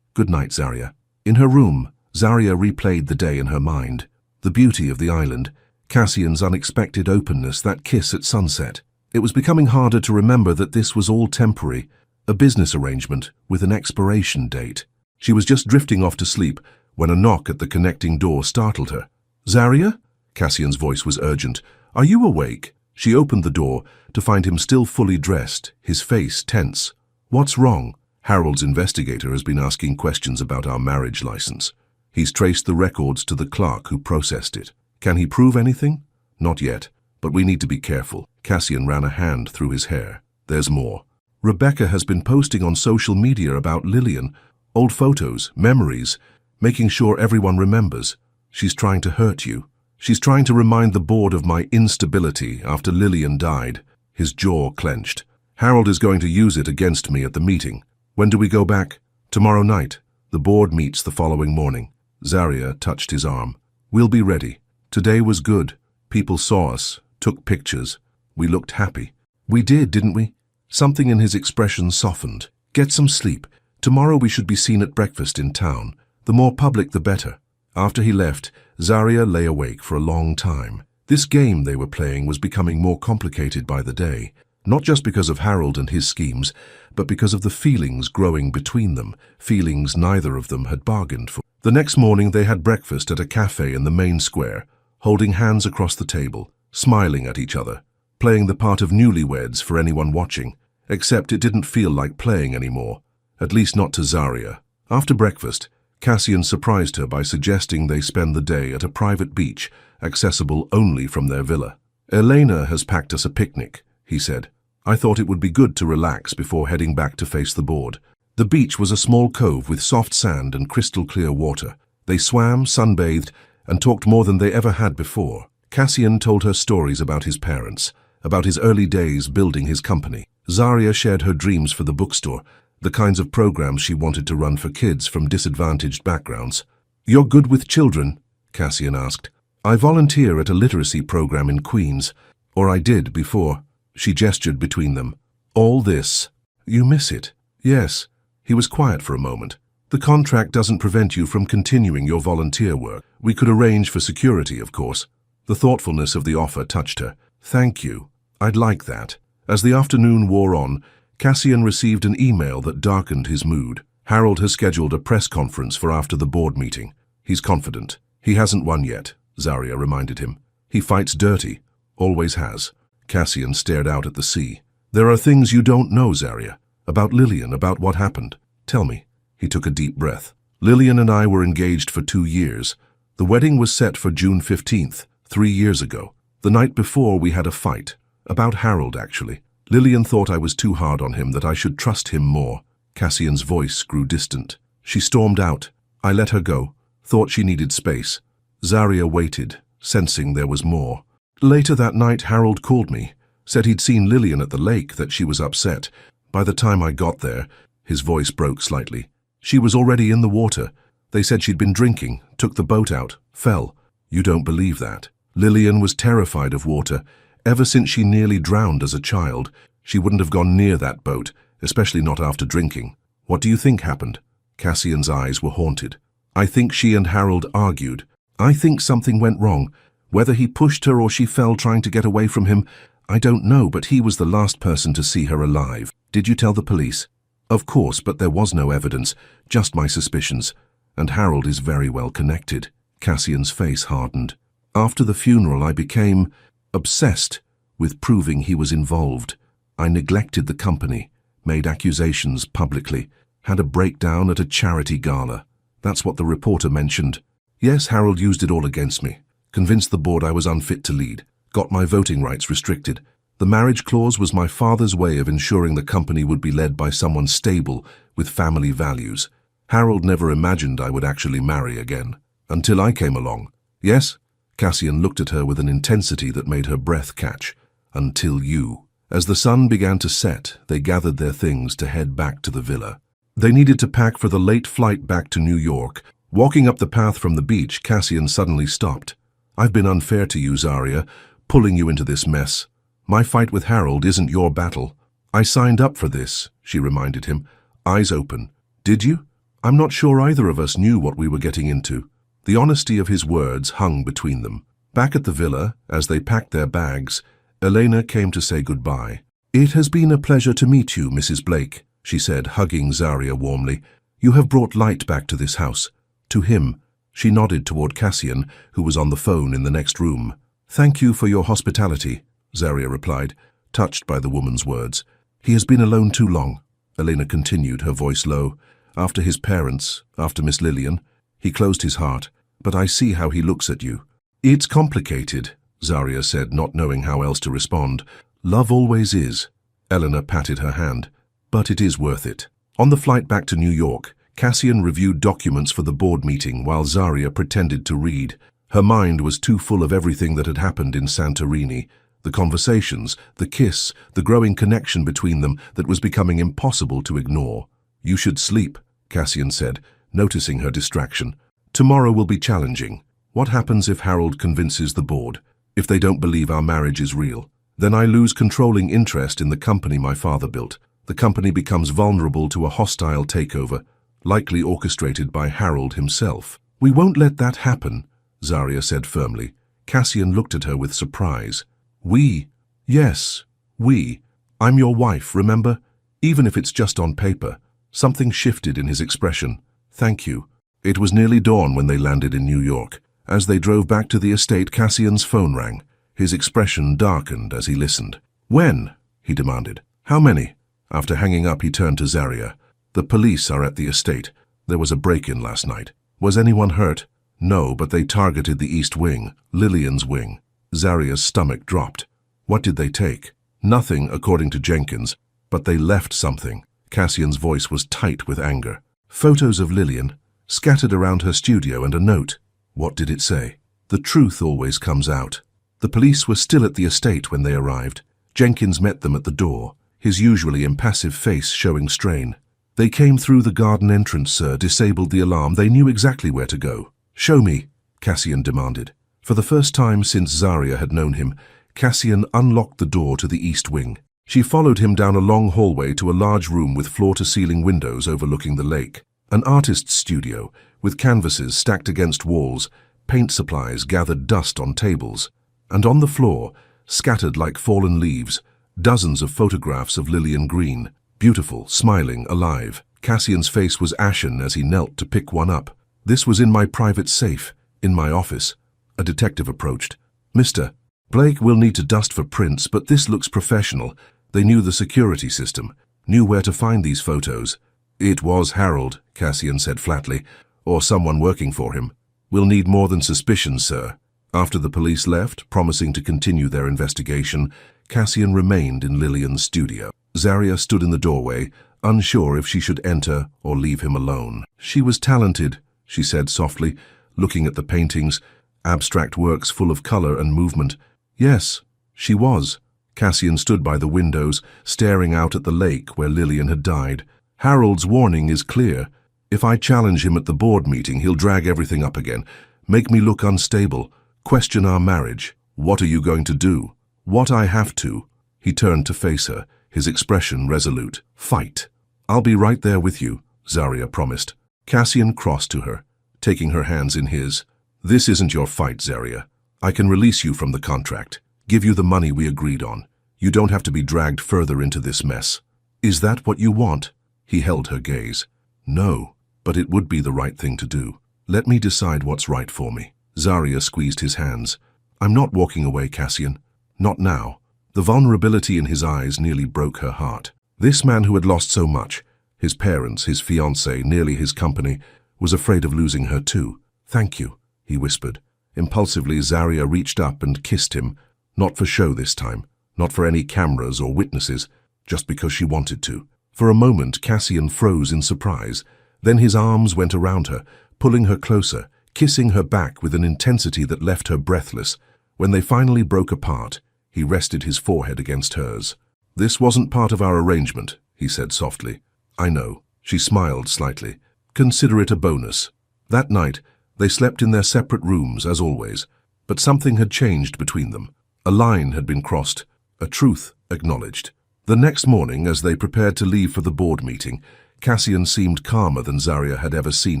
"Good night, Zarya." In her room, Zarya replayed the day in her mind. The beauty of the island, Cassian's unexpected openness, that kiss at sunset. It was becoming harder to remember that this was all temporary, a business arrangement with an expiration date. She was just drifting off to sleep when a knock at the connecting door startled her. "Zarya?" Cassian's voice was urgent. "Are you awake?" She opened the door to find him still fully dressed, his face tense. "What's wrong?" "Harold's investigator has been asking questions about our marriage license. He's traced the records to the clerk who processed it. Can he prove anything?" "Not yet, but we need to be careful." Cassian ran a hand through his hair. "There's more. Rebecca has been posting on social media about Lillian, old photos, memories, making sure everyone remembers. She's trying to hurt you. She's trying to remind the board of my instability after Lillian died." His jaw clenched. "Harold is going to use it against me at the meeting. When do we go back?" "Tomorrow night. The board meets the following morning." Zarya touched his arm. "We'll be ready. Today was good. People saw us, took pictures. We looked happy." "We did, didn't we?" Something in his expression softened. "Get some sleep. Tomorrow we should be seen at breakfast in town. The more public, the better." After he left, Zarya lay awake for a long time. This game they were playing was becoming more complicated by the day, not just because of Harold and his schemes, but because of the feelings growing between them, feelings neither of them had bargained for. The next morning they had breakfast at a cafe in the main square, holding hands across the table, smiling at each other, playing the part of newlyweds for anyone watching, except it didn't feel like playing anymore, at least not to Zarya. After breakfast, Cassian surprised her by suggesting they spend the day at a private beach, accessible only from their villa. "Elena has packed us a picnic," he said. "I thought it would be good to relax before heading back to face the board." The beach was a small cove with soft sand and crystal clear water. They swam, sunbathed, and talked more than they ever had before. Cassian told her stories about his parents, about his early days building his company. Zarya shared her dreams for the bookstore, the kinds of programs she wanted to run for kids from disadvantaged backgrounds. "You're good with children?" Cassian asked. "I volunteer at a literacy program in Queens, or I did before." She gestured between them. "All this. You miss it?" "Yes." He was quiet for a moment. The contract doesn't prevent you from continuing your volunteer work. We could arrange for security, of course. The thoughtfulness of the offer touched her. Thank you. I'd like that. As the afternoon wore on, Cassian received an email that darkened his mood. Harold has scheduled a press conference for after the board meeting. He's confident. He hasn't won yet, Zarya reminded him. He fights dirty. Always has. Cassian stared out at the sea. There are things you don't know, Zarya. About Lillian, about what happened. Tell me. He took a deep breath. Lillian and I were engaged for 2 years. The wedding was set for June 15th, 3 years ago. The night before we had a fight. About Harold, actually. Lillian thought I was too hard on him, that I should trust him more. Cassian's voice grew distant. She stormed out. I let her go. Thought she needed space. Zarya waited, sensing there was more. Later that night, Harold called me. Said he'd seen Lillian at the lake, that she was upset. By the time I got there, his voice broke slightly. She was already in the water. They said she'd been drinking, took the boat out, fell. You don't believe that. Lillian was terrified of water. Ever since she nearly drowned as a child, she wouldn't have gone near that boat, especially not after drinking. What do you think happened? Cassian's eyes were haunted. I think she and Harold argued. I think something went wrong. Whether he pushed her or she fell trying to get away from him, I don't know, but he was the last person to see her alive. Did you tell the police? Of course, but there was no evidence, just my suspicions. And Harold is very well connected. Cassian's face hardened. After the funeral, I became obsessed with proving he was involved. I neglected the company, made accusations publicly, had a breakdown at a charity gala. That's what the reporter mentioned. Yes, Harold used it all against me. Convinced the board I was unfit to lead. Got my voting rights restricted. The marriage clause was my father's way of ensuring the company would be led by someone stable with family values. Harold never imagined I would actually marry again. Until I came along. Yes? Cassian looked at her with an intensity that made her breath catch. Until you. As the sun began to set, they gathered their things to head back to the villa. They needed to pack for the late flight back to New York. Walking up the path from the beach, Cassian suddenly stopped. I've been unfair to you, Zarya, pulling you into this mess. My fight with Harold isn't your battle. I signed up for this, she reminded him, eyes open. Did you? I'm not sure either of us knew what we were getting into. The honesty of his words hung between them. Back at the villa, as they packed their bags, Elena came to say goodbye. It has been a pleasure to meet you, Mrs. Blake, she said, hugging Zarya warmly. You have brought light back to this house. To him. She nodded toward Cassian, who was on the phone in the next room. Thank you for your hospitality, Zarya replied, touched by the woman's words. He has been alone too long, Elena continued, her voice low. After his parents, after Miss Lillian. He closed his heart. But I see how he looks at you. It's complicated, Zarya said, not knowing how else to respond. Love always is. Elena patted her hand. But it is worth it. On the flight back to New York, Cassian reviewed documents for the board meeting while Zarya pretended to read. Her mind was too full of everything that had happened in Santorini. The conversations, the kiss, the growing connection between them that was becoming impossible to ignore. You should sleep, Cassian said, noticing her distraction. Tomorrow will be challenging. What happens if Harold convinces the board? If they don't believe our marriage is real? Then I lose controlling interest in the company my father built. The company becomes vulnerable to a hostile takeover, likely orchestrated by Harold himself. We won't let that happen, Zarya said firmly. Cassian looked at her with surprise. We? Yes, we. I'm your wife, remember? Even if it's just on paper. Something shifted in his expression. Thank you. It was nearly dawn when they landed in New York. As they drove back to the estate, Cassian's phone rang. His expression darkened as he listened. When? He demanded. How many? After hanging up, he turned to Zarya. The police are at the estate. There was a break-in last night. Was anyone hurt? No, but they targeted the East Wing, Lillian's wing. Zarya's stomach dropped. What did they take? Nothing, according to Jenkins, but they left something. Cassian's voice was tight with anger. Photos of Lillian, scattered around her studio, and a note. What did it say? The truth always comes out. The police were still at the estate when they arrived. Jenkins met them at the door, his usually impassive face showing strain. They came through the garden entrance, sir, disabled the alarm. They knew exactly where to go. Show me, Cassian demanded. For the first time since Zarya had known him, Cassian unlocked the door to the East Wing. She followed him down a long hallway to a large room with floor-to-ceiling windows overlooking the lake. An artist's studio, with canvases stacked against walls, paint supplies gathered dust on tables, and on the floor, scattered like fallen leaves, dozens of photographs of Lillian Green, beautiful, smiling, alive. Cassian's face was ashen as he knelt to pick one up. "This was in my private safe, in my office." A detective approached. "Mr. Blake will need to dust for prints, but this looks professional." They knew the security system, knew where to find these photos. "It was Harold," Cassian said flatly, "or someone working for him. We'll need more than suspicion, sir." After the police left, promising to continue their investigation, Cassian remained in Lillian's studio. Zaria stood in the doorway, unsure if she should enter or leave him alone. "She was talented," she said softly, looking at the paintings, abstract works full of color and movement. "Yes, she was." Cassian stood by the windows, staring out at the lake where Lillian had died. "Harold's warning is clear. If I challenge him at the board meeting, he'll drag everything up again, make me look unstable, question our marriage. What are you going to do?" "What I have to." He turned to face her, his expression resolute. "Fight." "I'll be right there with you," Zaria promised. Cassian crossed to her, taking her hands in his. "This isn't your fight, Zaria. I can release you from the contract, give you the money we agreed on. You don't have to be dragged further into this mess." "Is that what you want?" He held her gaze. "No, but it would be the right thing to do. Let me decide what's right for me." Zaria squeezed his hands. "I'm not walking away, Cassian. Not now." The vulnerability in his eyes nearly broke her heart. This man who had lost so much, his parents, his fiancée, nearly his company, was afraid of losing her too. "Thank you," he whispered. Impulsively, Zaria reached up and kissed him, not for show this time, not for any cameras or witnesses, just because she wanted to. For a moment, Cassian froze in surprise. Then his arms went around her, pulling her closer, kissing her back with an intensity that left her breathless. When they finally broke apart, he rested his forehead against hers. "This wasn't part of our arrangement," he said softly. "I know." She smiled slightly. "Consider it a bonus." That night, they slept in their separate rooms, as always, but something had changed between them. A line had been crossed, a truth acknowledged. The next morning, as they prepared to leave for the board meeting, Cassian seemed calmer than Zaria had ever seen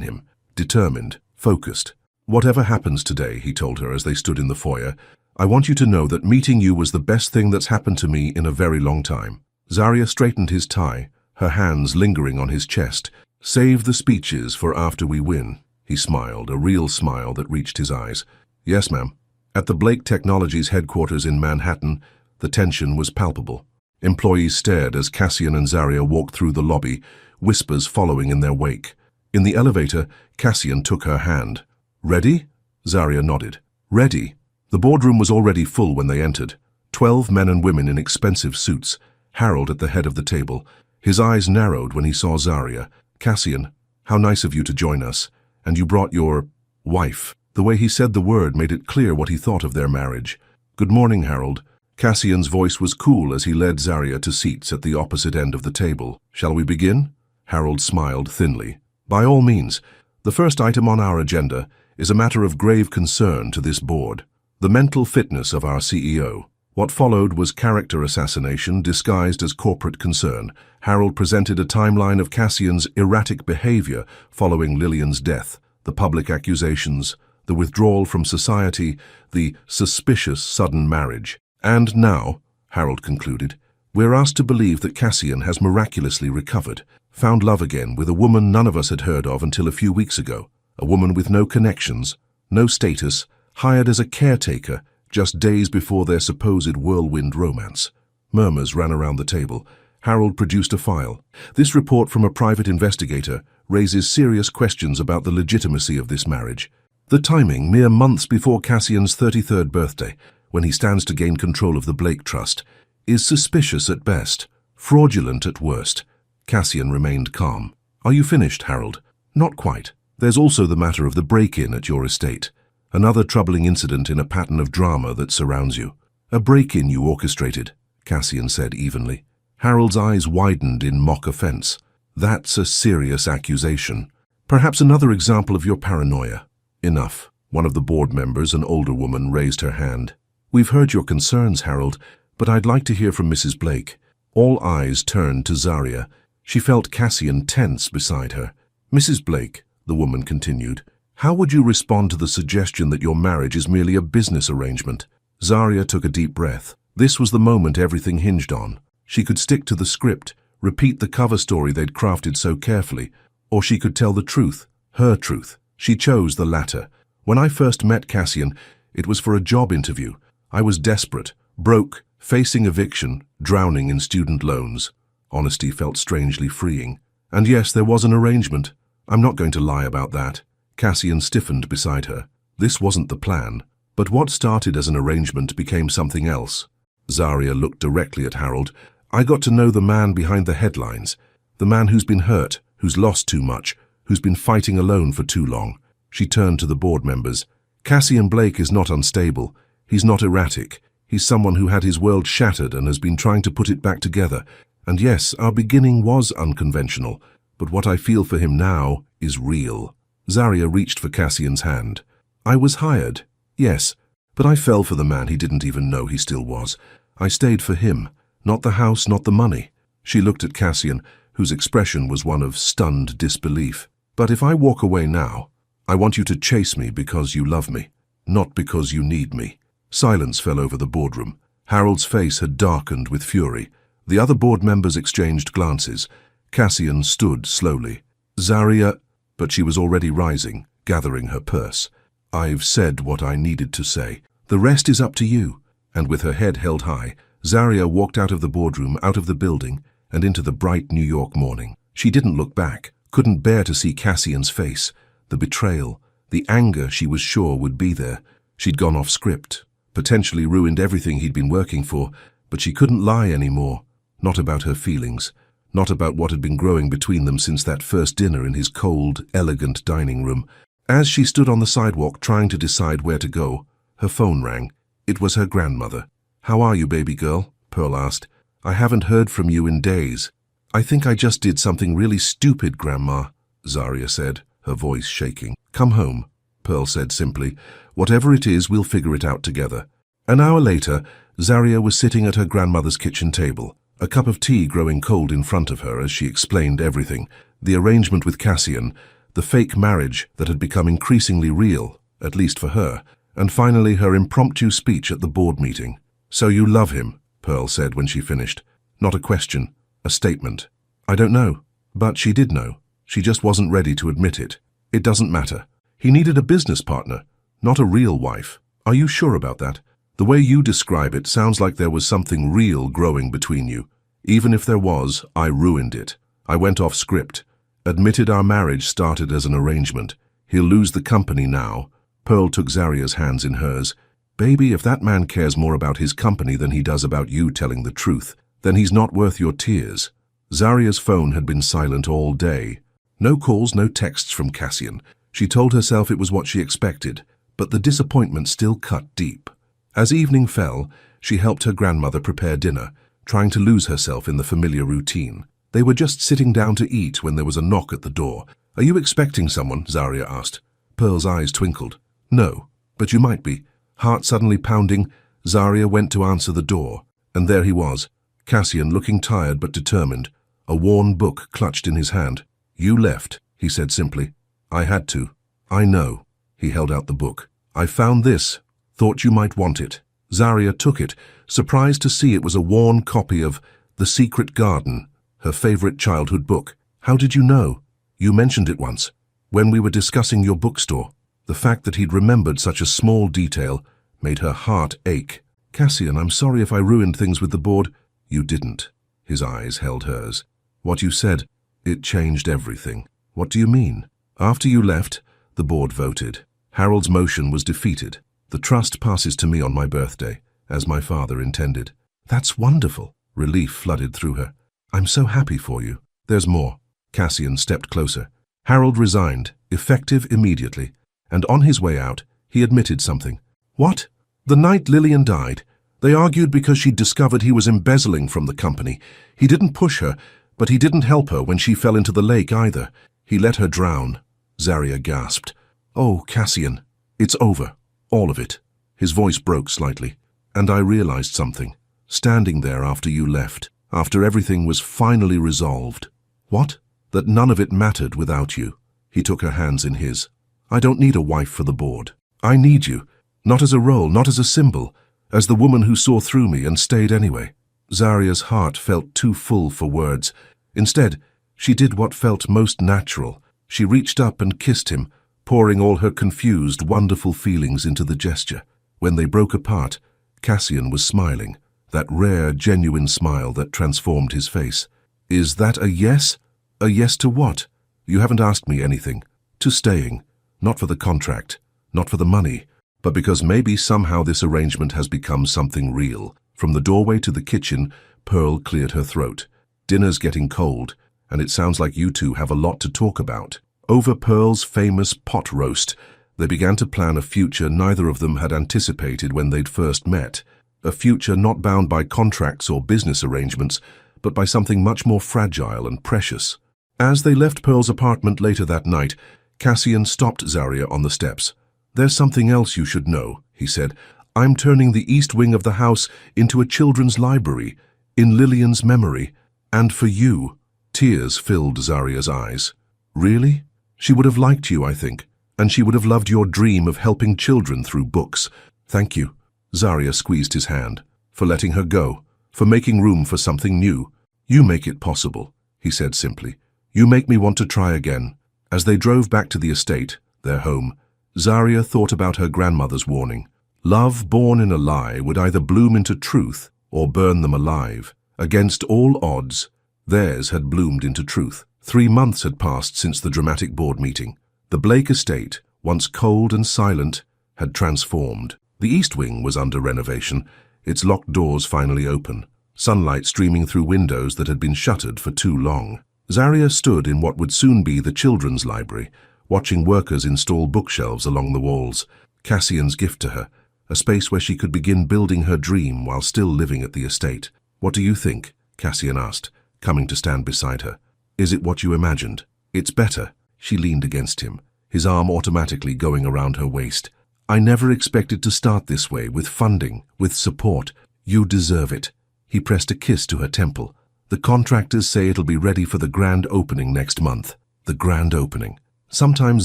him, determined, focused. "Whatever happens today," he told her as they stood in the foyer, "I want you to know that meeting you was the best thing that's happened to me in a very long time." Zaria straightened his tie, her hands lingering on his chest. "Save the speeches for after we win." He smiled, a real smile that reached his eyes. "Yes, ma'am." At the Blake Technologies headquarters in Manhattan, the tension was palpable. Employees stared as Cassian and Zaria walked through the lobby, whispers following in their wake. In the elevator, Cassian took her hand. "Ready?" Zaria nodded. "Ready." The boardroom was already full when they entered. 12 men and women in expensive suits, Harold at the head of the table. His eyes narrowed when he saw Zaria. "Cassian, how nice of you to join us. And you brought your wife." The way he said the word made it clear what he thought of their marriage. "Good morning, Harold." Cassian's voice was cool as he led Zaria to seats at the opposite end of the table. "Shall we begin?" Harold smiled thinly. "By all means. The first item on our agenda is a matter of grave concern to this board. The mental fitness of our CEO. What followed was character assassination disguised as corporate concern. Harold presented a timeline of Cassian's erratic behavior following Lillian's death, the public accusations, the withdrawal from society, the suspicious sudden marriage. "And now," Harold concluded, "we're asked to believe that Cassian has miraculously recovered, found love again with a woman none of us had heard of until a few weeks ago, a woman with no connections, no status, hired as a caretaker just days before their supposed whirlwind romance." Murmurs ran around the table. Harold produced a file. "This report from a private investigator raises serious questions about the legitimacy of this marriage. The timing, mere months before Cassian's 33rd birthday, when he stands to gain control of the Blake Trust, is suspicious at best, fraudulent at worst." Cassian remained calm. "Are you finished, Harold?" "Not quite. There's also the matter of the break-in at your estate. Another troubling incident in a pattern of drama that surrounds you." "A break-in you orchestrated," Cassian said evenly. Harold's eyes widened in mock offense. "That's a serious accusation. Perhaps another example of your paranoia." "Enough." One of the board members, an older woman, raised her hand. "We've heard your concerns, Harold, but I'd like to hear from Mrs. Blake." All eyes turned to Zaria. She felt Cassian tense beside her. Mrs. Blake, the woman continued, how would you respond to the suggestion that your marriage is merely a business arrangement? Zarya took a deep breath. This was the moment everything hinged on. She could stick to the script, repeat the cover story they'd crafted so carefully, or she could tell the truth, her truth. She chose the latter. When I first met Cassian, it was for a job interview. I was desperate, broke, facing eviction, drowning in student loans. Honesty felt strangely freeing. And yes, there was an arrangement. I'm not going to lie about that. Cassian stiffened beside her. This wasn't the plan. But what started as an arrangement became something else. Zarya looked directly at Harold. I got to know the man behind the headlines. The man who's been hurt, who's lost too much, who's been fighting alone for too long. She turned to the board members. Cassian Blake is not unstable. He's not erratic. He's someone who had his world shattered and has been trying to put it back together. And yes, our beginning was unconventional, but what I feel for him now is real. Zarya reached for Cassian's hand. I was hired, yes, but I fell for the man he didn't even know he still was. I stayed for him, not the house, not the money. She looked at Cassian, whose expression was one of stunned disbelief. But if I walk away now, I want you to chase me because you love me, not because you need me. Silence fell over the boardroom. Harold's face had darkened with fury. The other board members exchanged glances. Cassian stood slowly. Zarya, but she was already rising, gathering her purse. I've said what I needed to say. The rest is up to you. And with her head held high, Zarya walked out of the boardroom, out of the building, and into the bright New York morning. She didn't look back, couldn't bear to see Cassian's face, the betrayal, the anger she was sure would be there. She'd gone off script, potentially ruined everything he'd been working for, but she couldn't lie anymore. Not about her feelings, not about what had been growing between them since that first dinner in his cold, elegant dining room. As she stood on the sidewalk trying to decide where to go, her phone rang. It was her grandmother. How are you, baby girl? Pearl asked. I haven't heard from you in days. I think I just did something really stupid, Grandma, Zarya said, her voice shaking. Come home, Pearl said simply. Whatever it is, we'll figure it out together. An hour later, Zarya was sitting at her grandmother's kitchen table, a cup of tea growing cold in front of her as she explained everything, the arrangement with Cassian, the fake marriage that had become increasingly real, at least for her, and finally her impromptu speech at the board meeting. So you love him, Pearl said when she finished. Not a question, a statement. I don't know, but she did know. She just wasn't ready to admit it. It doesn't matter. He needed a business partner, not a real wife. Are you sure about that? The way you describe it sounds like there was something real growing between you. Even if there was, I ruined it. I went off script. Admitted our marriage started as an arrangement. He'll lose the company now. Pearl took Zarya's hands in hers. Baby, if that man cares more about his company than he does about you telling the truth, then he's not worth your tears. Zarya's phone had been silent all day. No calls, no texts from Cassian. She told herself it was what she expected, but the disappointment still cut deep. As evening fell, she helped her grandmother prepare dinner, trying to lose herself in the familiar routine. They were just sitting down to eat when there was a knock at the door. Are you expecting someone? Zarya asked. Pearl's eyes twinkled. No, but you might be. Heart suddenly pounding, Zarya went to answer the door, and there he was, Cassian looking tired but determined, a worn book clutched in his hand. You left, he said simply. I had to. I know. He held out the book. I found this. Thought you might want it. Zarya took it, surprised to see it was a worn copy of The Secret Garden, her favorite childhood book. How did you know? You mentioned it once, when we were discussing your bookstore. The fact that he'd remembered such a small detail made her heart ache. Cassian, I'm sorry if I ruined things with the board. You didn't. His eyes held hers. What you said, it changed everything. What do you mean? After you left, the board voted. Harold's motion was defeated. The trust passes to me on my birthday, as my father intended. That's wonderful. Relief flooded through her. I'm so happy for you. There's more. Cassian stepped closer. Harold resigned, effective immediately, and on his way out, he admitted something. What? The night Lillian died, they argued because she'd discovered he was embezzling from the company. He didn't push her, but he didn't help her when she fell into the lake either. He let her drown. Zarya gasped. Oh, Cassian, it's over. All of it. His voice broke slightly, and I realized something. Standing there after you left, after everything was finally resolved. What? that none of it mattered without you. He took her hands in his. I don't need a wife for the board. I need you, not as a role, not as a symbol, as the woman who saw through me and stayed anyway. Zaria's heart felt too full for words. Instead, she did what felt most natural. She reached up and kissed him, pouring all her confused, wonderful feelings into the gesture. When they broke apart, Cassian was smiling, that rare, genuine smile that transformed his face. Is that a yes? A yes to what? You haven't asked me anything. To staying. Not for the contract, not for the money, but because maybe somehow this arrangement has become something real. From the doorway to the kitchen, Pearl cleared her throat. Dinner's getting cold, and it sounds like you two have a lot to talk about. Over Pearl's famous pot roast, they began to plan a future neither of them had anticipated when they'd first met. A future not bound by contracts or business arrangements, but by something much more fragile and precious. As they left Pearl's apartment later that night, Cassian stopped Zaria on the steps. There's something else you should know, he said. I'm turning the east wing of the house into a children's library, in Lillian's memory, and for you. Tears filled Zaria's eyes. Really? She would have liked you, I think, and she would have loved your dream of helping children through books. Thank you. Zaria squeezed his hand. For letting her go, for making room for something new. You make it possible, he said simply. You make me want to try again. As they drove back to the estate, their home, Zaria thought about her grandmother's warning. Love born in a lie would either bloom into truth or burn them alive. Against all odds, theirs had bloomed into truth. 3 months had passed since the dramatic board meeting. The Blake estate, once cold and silent, had transformed. The east wing was under renovation, its locked doors finally open, sunlight streaming through windows that had been shuttered for too long. Zaria stood in what would soon be the children's library, watching workers install bookshelves along the walls. Cassian's gift to her, a space where she could begin building her dream while still living at the estate. What do you think? Cassian asked, coming to stand beside her. Is it what you imagined? It's better. She leaned against him, his arm automatically going around her waist. I never expected to start this way, with funding, with support. You deserve it. He pressed a kiss to her temple. The contractors say it'll be ready for the grand opening next month. The grand opening. Sometimes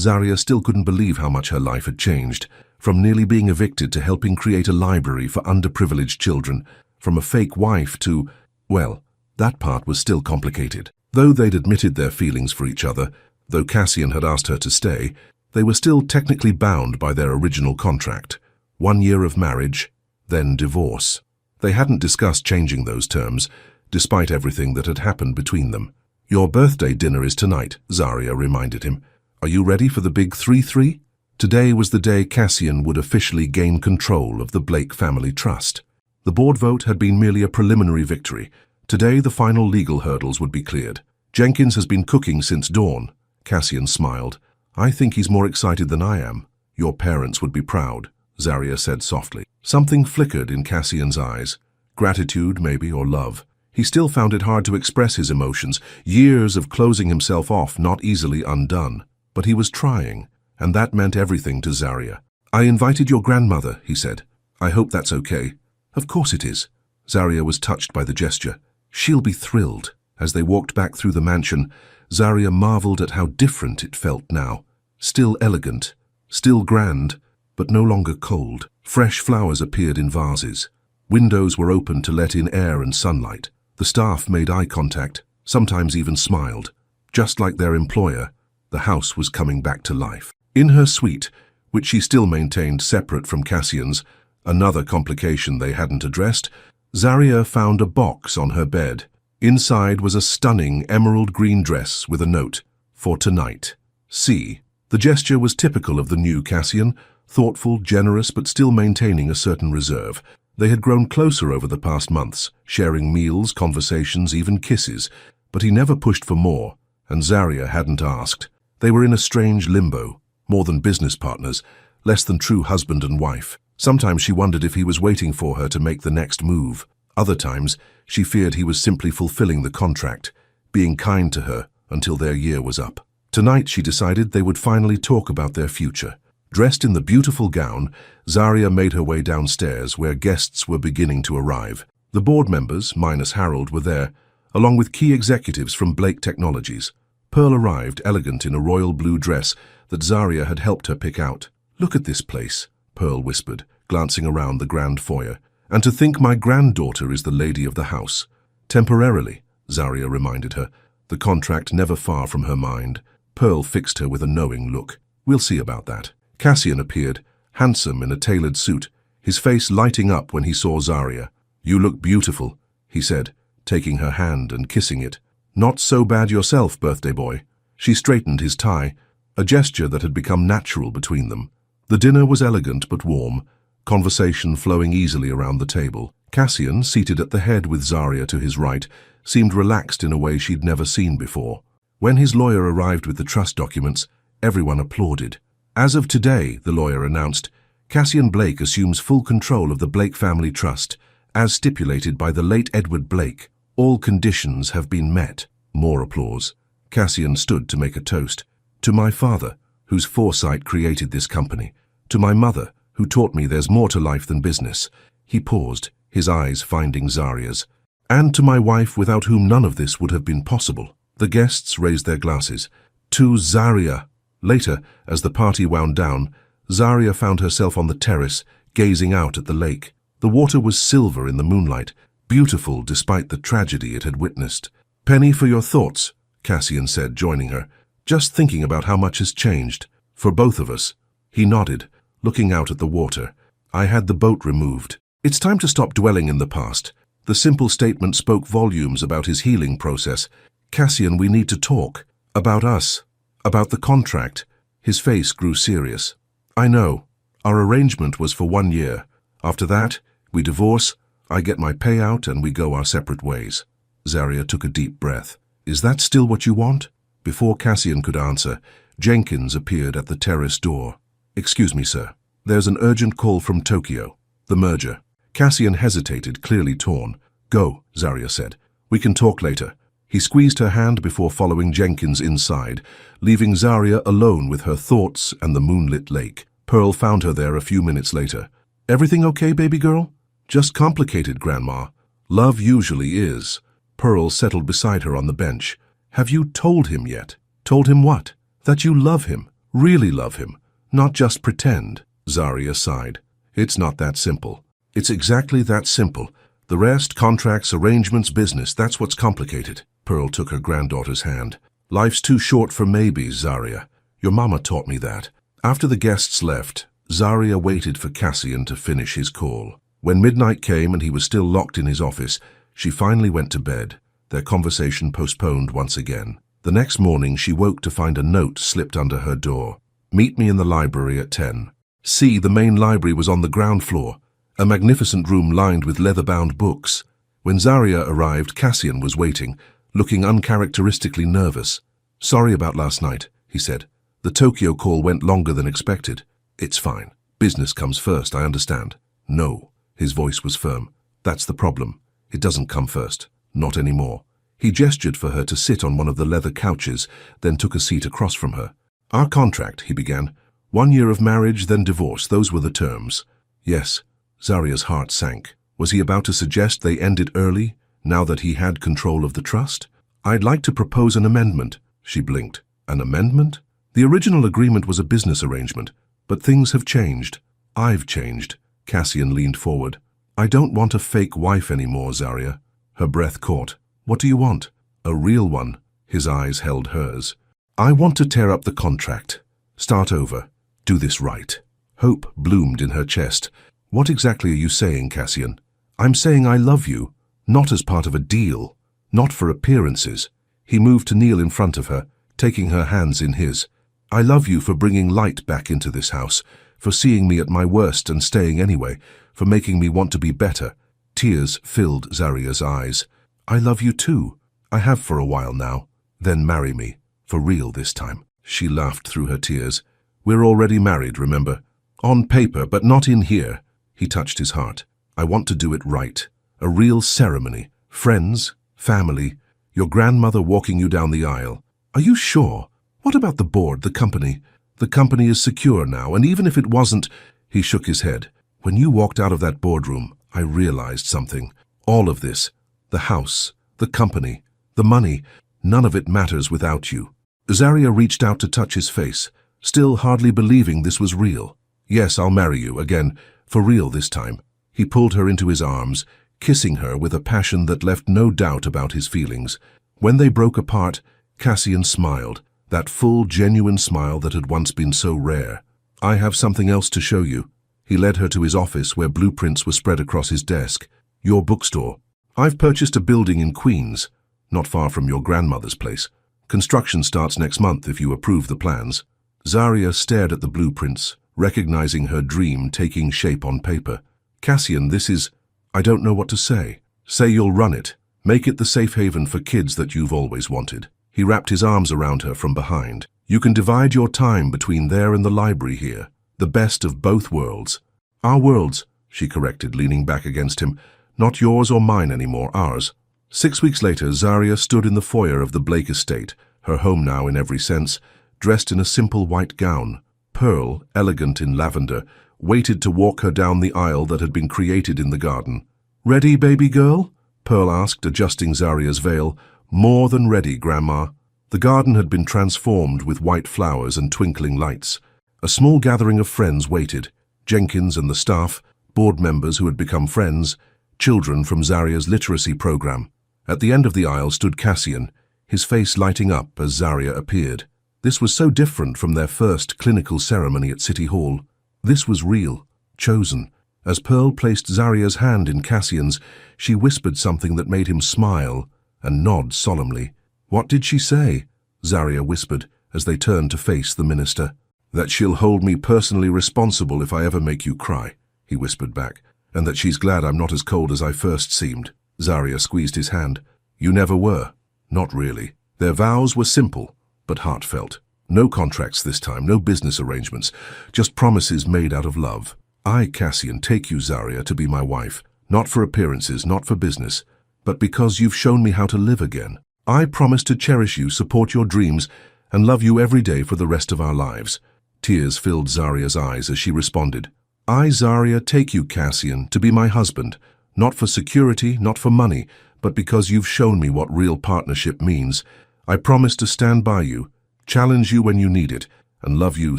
Zaria still couldn't believe how much her life had changed, from nearly being evicted to helping create a library for underprivileged children, from a fake wife to, well, that part was still complicated. Though they'd admitted their feelings for each other, though Cassian had asked her to stay, they were still technically bound by their original contract. 1 year of marriage, then divorce. They hadn't discussed changing those terms, despite everything that had happened between them. Your birthday dinner is tonight, Zaria reminded him. Are you ready for the big 3-3? Today was the day Cassian would officially gain control of the Blake Family Trust. The board vote had been merely a preliminary victory. Today the final legal hurdles would be cleared. Jenkins has been cooking since dawn. Cassian smiled. I think he's more excited than I am. Your parents would be proud, Zaria said softly. Something flickered in Cassian's eyes. Gratitude, maybe, or love. He still found it hard to express his emotions, years of closing himself off not easily undone. But he was trying, and that meant everything to Zaria. I invited your grandmother, he said. I hope that's okay. Of course it is. Zaria was touched by the gesture. She'll be thrilled. As they walked back through the mansion, Zaria marveled at how different it felt now. Still elegant, still grand, but no longer cold. Fresh flowers appeared in vases. Windows were open to let in air and sunlight. The staff made eye contact, sometimes even smiled. Just like their employer, the house was coming back to life. In her suite, which she still maintained separate from Cassian's, another complication they hadn't addressed, Zaria found a box on her bed. Inside was a stunning emerald green dress with a note, for tonight. See. The gesture was typical of the new Cassian, thoughtful, generous, but still maintaining a certain reserve. They had grown closer over the past months, sharing meals, conversations, even kisses, but he never pushed for more, and Zaria hadn't asked. They were in a strange limbo, more than business partners, less than true husband and wife. Sometimes she wondered if he was waiting for her to make the next move. Other times, she feared he was simply fulfilling the contract, being kind to her until their year was up. Tonight, she decided they would finally talk about their future. Dressed in the beautiful gown, Zaria made her way downstairs where guests were beginning to arrive. The board members, minus Harold, were there, along with key executives from Blake Technologies. Pearl arrived, elegant in a royal blue dress that Zarya had helped her pick out. "Look at this place," Pearl whispered, glancing around the grand foyer. "And to think my granddaughter is the lady of the house." "Temporarily," Zarya reminded her, the contract never far from her mind. Pearl fixed her with a knowing look. "We'll see about that." Cassian appeared, handsome in a tailored suit, his face lighting up when he saw Zarya. "You look beautiful," he said, taking her hand and kissing it. "Not so bad yourself, birthday boy." She straightened his tie, a gesture that had become natural between them. The dinner was elegant but warm, conversation flowing easily around the table. Cassian, seated at the head with Zarya to his right, seemed relaxed in a way she'd never seen before. When his lawyer arrived with the trust documents, everyone applauded. "As of today," the lawyer announced, "Cassian Blake assumes full control of the Blake Family Trust, as stipulated by the late Edward Blake. All conditions have been met." More applause. Cassian stood to make a toast. "To my father, whose foresight created this company. To my mother, who taught me there's more to life than business." He paused, his eyes finding Zarya's. "And to my wife, without whom none of this would have been possible." The guests raised their glasses. "To Zarya." Later, as the party wound down, Zarya found herself on the terrace, gazing out at the lake. The water was silver in the moonlight, beautiful despite the tragedy it had witnessed. "Penny for your thoughts," Cassian said, joining her. "Just thinking about how much has changed. For both of us." He nodded, looking out at the water. "I had the boat removed. It's time to stop dwelling in the past." The simple statement spoke volumes about his healing process. "Cassian, we need to talk. About us. About the contract." His face grew serious. "I know. Our arrangement was for 1 year. After that, we divorce, I get my payout, and we go our separate ways." Zarya took a deep breath. "Is that still what you want?" Before Cassian could answer, Jenkins appeared at the terrace door. "Excuse me, sir. There's an urgent call from Tokyo. The merger." Cassian hesitated, clearly torn. "Go," Zarya said. "We can talk later." He squeezed her hand before following Jenkins inside, leaving Zarya alone with her thoughts and the moonlit lake. Pearl found her there a few minutes later. "Everything okay, baby girl?" "Just complicated, Grandma. Love usually is." Pearl settled beside her on the bench. "Have you told him yet?" "Told him what?" "That you love him. Really love him. Not just pretend." Zarya sighed. "It's not that simple." "It's exactly that simple. The rest, contracts, arrangements, business, that's what's complicated." Pearl took her granddaughter's hand. "Life's too short for maybes, Zarya. Your mama taught me that." After the guests left, Zarya waited for Cassian to finish his call. When midnight came and he was still locked in his office, she finally went to bed, their conversation postponed once again. The next morning she woke to find a note slipped under her door. "Meet me in the library at 10. See, the main library was on the ground floor, a magnificent room lined with leather-bound books. When Zarya arrived, Cassian was waiting, looking uncharacteristically nervous. "Sorry about last night," he said. "The Tokyo call went longer than expected." "It's fine. Business comes first, I understand." "No." His voice was firm. "That's the problem. It doesn't come first. Not anymore." He gestured for her to sit on one of the leather couches, then took a seat across from her. "Our contract," he began. 1 year of marriage, then divorce. Those were the terms." "Yes." Zarya's heart sank. Was he about to suggest they end it early, now that he had control of the trust? "I'd like to propose an amendment." She blinked. "An amendment?" "The original agreement was a business arrangement, but things have changed. I've changed." Cassian leaned forward. "I don't want a fake wife anymore, Zarya." Her breath caught. "What do you want?" "A real one." His eyes held hers. "I want to tear up the contract. Start over. Do this right." Hope bloomed in her chest. "What exactly are you saying, Cassian?" "I'm saying I love you, not as part of a deal, not for appearances." He moved to kneel in front of her, taking her hands in his. "I love you for bringing light back into this house, for seeing me at my worst and staying anyway, for making me want to be better." Tears filled Zarya's eyes. "I love you too. I have for a while now. Then marry me, for real this time." She laughed through her tears. "We're already married, remember? On paper, but not in here." He touched his heart. "I want to do it right. A real ceremony. Friends, family, your grandmother walking you down the aisle." "Are you sure? What about the board, the company?" "The company is secure now, and even if it wasn't..." He shook his head. "When you walked out of that boardroom, I realized something. All of this, the house, the company, the money, none of it matters without you. Zaria reached out to touch his face, still hardly believing this was real. "Yes, I'll marry you, again, for real this time." He pulled her into his arms, kissing her with a passion that left no doubt about his feelings. When they broke apart, Cassian smiled, that full, genuine smile that had once been so rare. "I have something else to show you." He led her to his office where blueprints were spread across his desk. "Your bookstore. I've purchased a building in Queens, not far from your grandmother's place. Construction starts next month if you approve the plans." Zaria stared at the blueprints, recognizing her dream taking shape on paper. "Cassian, this is... I don't know what to say." "Say you'll run it. Make it the safe haven for kids that you've always wanted." He wrapped his arms around her from behind. "You can divide your time between there and the library here. The best of both worlds." "Our worlds," she corrected, leaning back against him. "Not yours or mine anymore, ours." 6 weeks later, Zaria stood in the foyer of the Blake estate, her home now in every sense, dressed in a simple white gown. Pearl, elegant in lavender, waited to walk her down the aisle that had been created in the garden. "Ready, baby girl?" Pearl asked, adjusting Zaria's veil. "More than ready, Grandma." The garden had been transformed with white flowers and twinkling lights. A small gathering of friends waited, Jenkins and the staff, board members who had become friends, children from Zaria's literacy program. At the end of the aisle stood Cassian, his face lighting up as Zaria appeared. This was so different from their first clinical ceremony at City Hall. This was real, chosen. As Pearl placed Zaria's hand in Cassian's, she whispered something that made him smile and nod solemnly. "What did she say?" Zaria whispered as they turned to face the minister. "That she'll hold me personally responsible if I ever make you cry," he whispered back, "and that she's glad I'm not as cold as I first seemed." Zaria squeezed his hand. "You never were." "Not really." Their vows were simple, but heartfelt. No contracts this time, no business arrangements, just promises made out of love. "I, Cassian, take you, Zaria, to be my wife, not for appearances, not for business, but because you've shown me how to live again. I promise to cherish you, support your dreams, and love you every day for the rest of our lives." Tears filled Zaria's eyes as she responded. "I, Zaria, take you, Cassian, to be my husband, not for security, not for money, but because you've shown me what real partnership means. I promise to stand by you, challenge you when you need it, and love you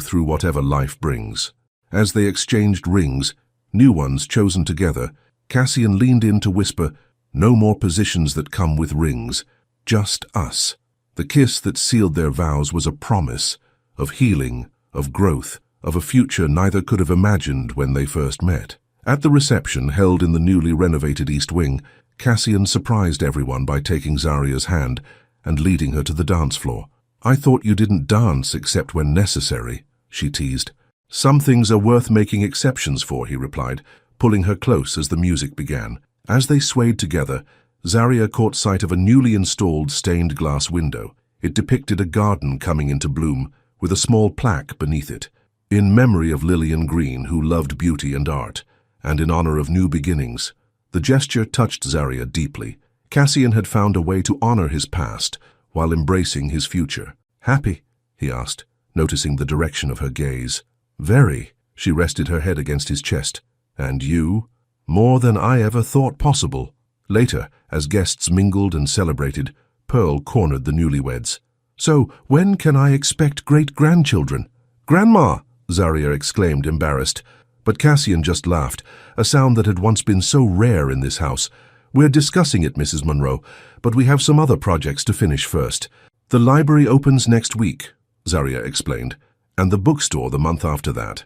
through whatever life brings." As they exchanged rings, new ones chosen together, Cassian leaned in to whisper, "No more positions that come with rings, just us." The kiss that sealed their vows was a promise of healing, of growth, of a future neither could have imagined when they first met. At the reception held in the newly renovated East Wing, Cassian surprised everyone by taking Zaria's hand and leading her to the dance floor. "I thought you didn't dance except when necessary," she teased. "Some things are worth making exceptions for," he replied, pulling her close as the music began. As they swayed together, Zaria caught sight of a newly installed stained glass window. It depicted a garden coming into bloom, with a small plaque beneath it. "In memory of Lillian Green, who loved beauty and art, and in honor of new beginnings." The gesture touched Zaria deeply. Cassian had found a way to honor his past while embracing his future. "Happy?" he asked, noticing the direction of her gaze. "Very." She rested her head against his chest. "And you?" "More than I ever thought possible." Later, as guests mingled and celebrated, Pearl cornered the newlyweds. "So, when can I expect great-grandchildren?" "Grandma!" Zaria exclaimed, embarrassed. But Cassian just laughed, a sound that had once been so rare in this house. "We're discussing it, Mrs. Monroe, but we have some other projects to finish first." "The library opens next week," Zaria explained, "and the bookstore the month after that."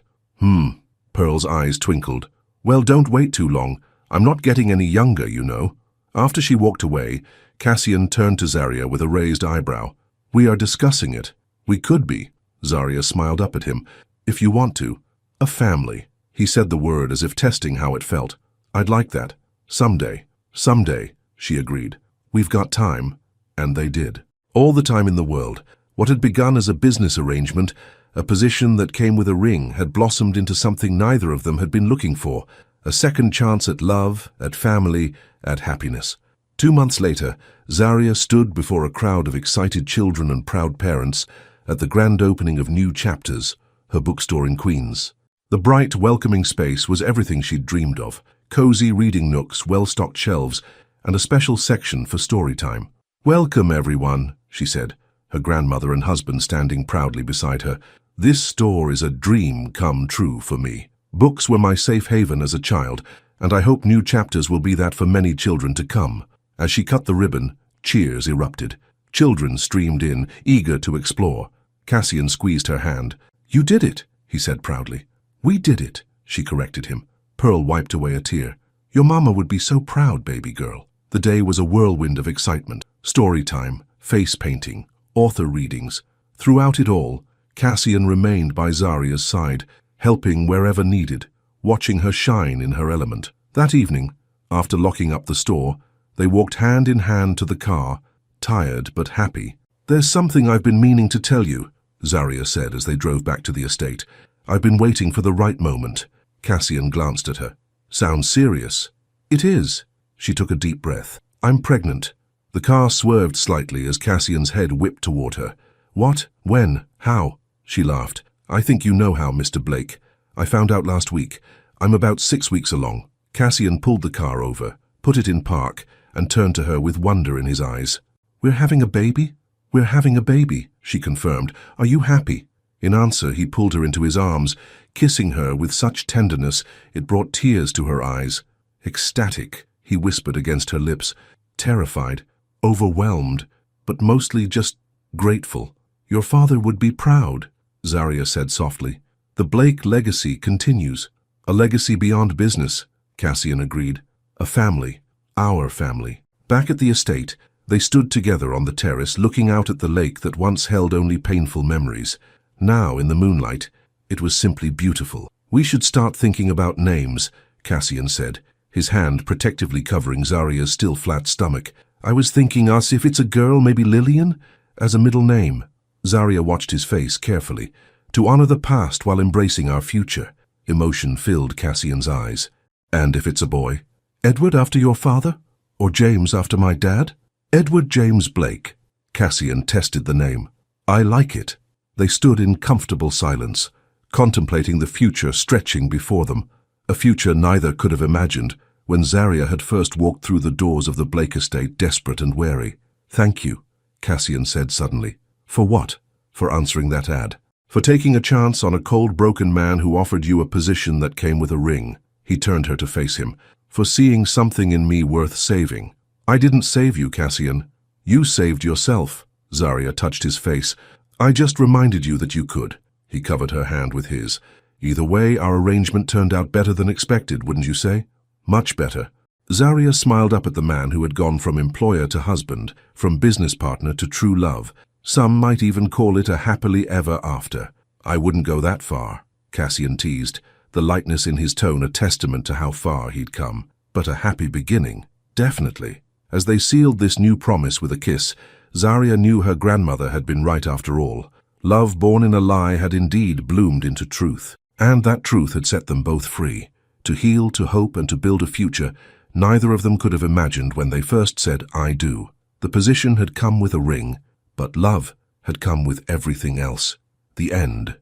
Pearl's eyes twinkled. "Well, don't wait too long. I'm not getting any younger, you know." After she walked away, Cassian turned to Zaria with a raised eyebrow. "We are discussing it." "We could be." Zaria smiled up at him. "If you want to. A family." He said the word as if testing how it felt. "I'd like that. Someday." "Someday," she agreed. "We've got time." And they did. All the time in the world. What had begun as a business arrangement, a position that came with a ring, had blossomed into something neither of them had been looking for. A second chance at love, at family, at happiness. 2 months later, Zaria stood before a crowd of excited children and proud parents at the grand opening of New Chapters, her bookstore in Queens. The bright, welcoming space was everything she'd dreamed of. Cozy reading nooks, well-stocked shelves, and a special section for story time. "Welcome, everyone," she said, her grandmother and husband standing proudly beside her. "This store is a dream come true for me. Books were my safe haven as a child, and I hope new chapters will be that for many children to come." As she cut the ribbon, cheers erupted. Children streamed in, eager to explore. Cassian squeezed her hand. "You did it," he said proudly. "We did it," she corrected him. Pearl wiped away a tear. "Your mama would be so proud, baby girl." The day was a whirlwind of excitement. Story time, face painting, author readings. Throughout it all, Cassian remained by Zaria's side, helping wherever needed, watching her shine in her element. That evening, after locking up the store, they walked hand in hand to the car, tired but happy. "There's something I've been meaning to tell you," Zaria said as they drove back to the estate. "I've been waiting for the right moment." Cassian glanced at her. "Sounds serious." "It is." She took a deep breath. "I'm pregnant." The car swerved slightly as Cassian's head whipped toward her. "What? When? How?" She laughed. "I think you know how, Mr. Blake. I found out last week. I'm about 6 weeks along." Cassian pulled the car over, put it in park, and turned to her with wonder in his eyes. "We're having a baby?" "We're having a baby," she confirmed. "Are you happy?" In answer, he pulled her into his arms, kissing her with such tenderness it brought tears to her eyes. "Ecstatic," he whispered against her lips. "Terrified, overwhelmed, but mostly just grateful." "Your father would be proud," Zaria said softly. "The Blake legacy continues." "A legacy beyond business," Cassian agreed. "A family. Our family." Back at the estate, they stood together on the terrace looking out at the lake that once held only painful memories. Now, in the moonlight, it was simply beautiful. "We should start thinking about names," Cassian said, his hand protectively covering Zaria's still flat stomach. "I was thinking us, if it's a girl, maybe Lillian, as a middle name." Zaria watched his face carefully. "To honor the past while embracing our future." Emotion filled Cassian's eyes. "And if it's a boy?" "Edward after your father? Or James after my dad?" "Edward James Blake." Cassian tested the name. "I like it." They stood in comfortable silence, contemplating the future stretching before them, a future neither could have imagined when Zaria had first walked through the doors of the Blake estate desperate and wary. "Thank you," Cassian said suddenly. "For what?" "For answering that ad. For taking a chance on a cold, broken man who offered you a position that came with a ring." He turned her to face him. "For seeing something in me worth saving." "I didn't save you, Cassian. You saved yourself." Zaria touched his face. "I just reminded you that you could." He covered her hand with his. "Either way, our arrangement turned out better than expected, wouldn't you say?" "Much better." Zaria smiled up at the man who had gone from employer to husband, from business partner to true love. Some might even call it a happily ever after. "I wouldn't go that far," Cassian teased, the lightness in his tone a testament to how far he'd come. "But a happy beginning, definitely." As they sealed this new promise with a kiss, Zaria knew her grandmother had been right after all. Love born in a lie had indeed bloomed into truth. And that truth had set them both free. To heal, to hope, and to build a future neither of them could have imagined when they first said, "I do." The position had come with a ring, but love had come with everything else. The end.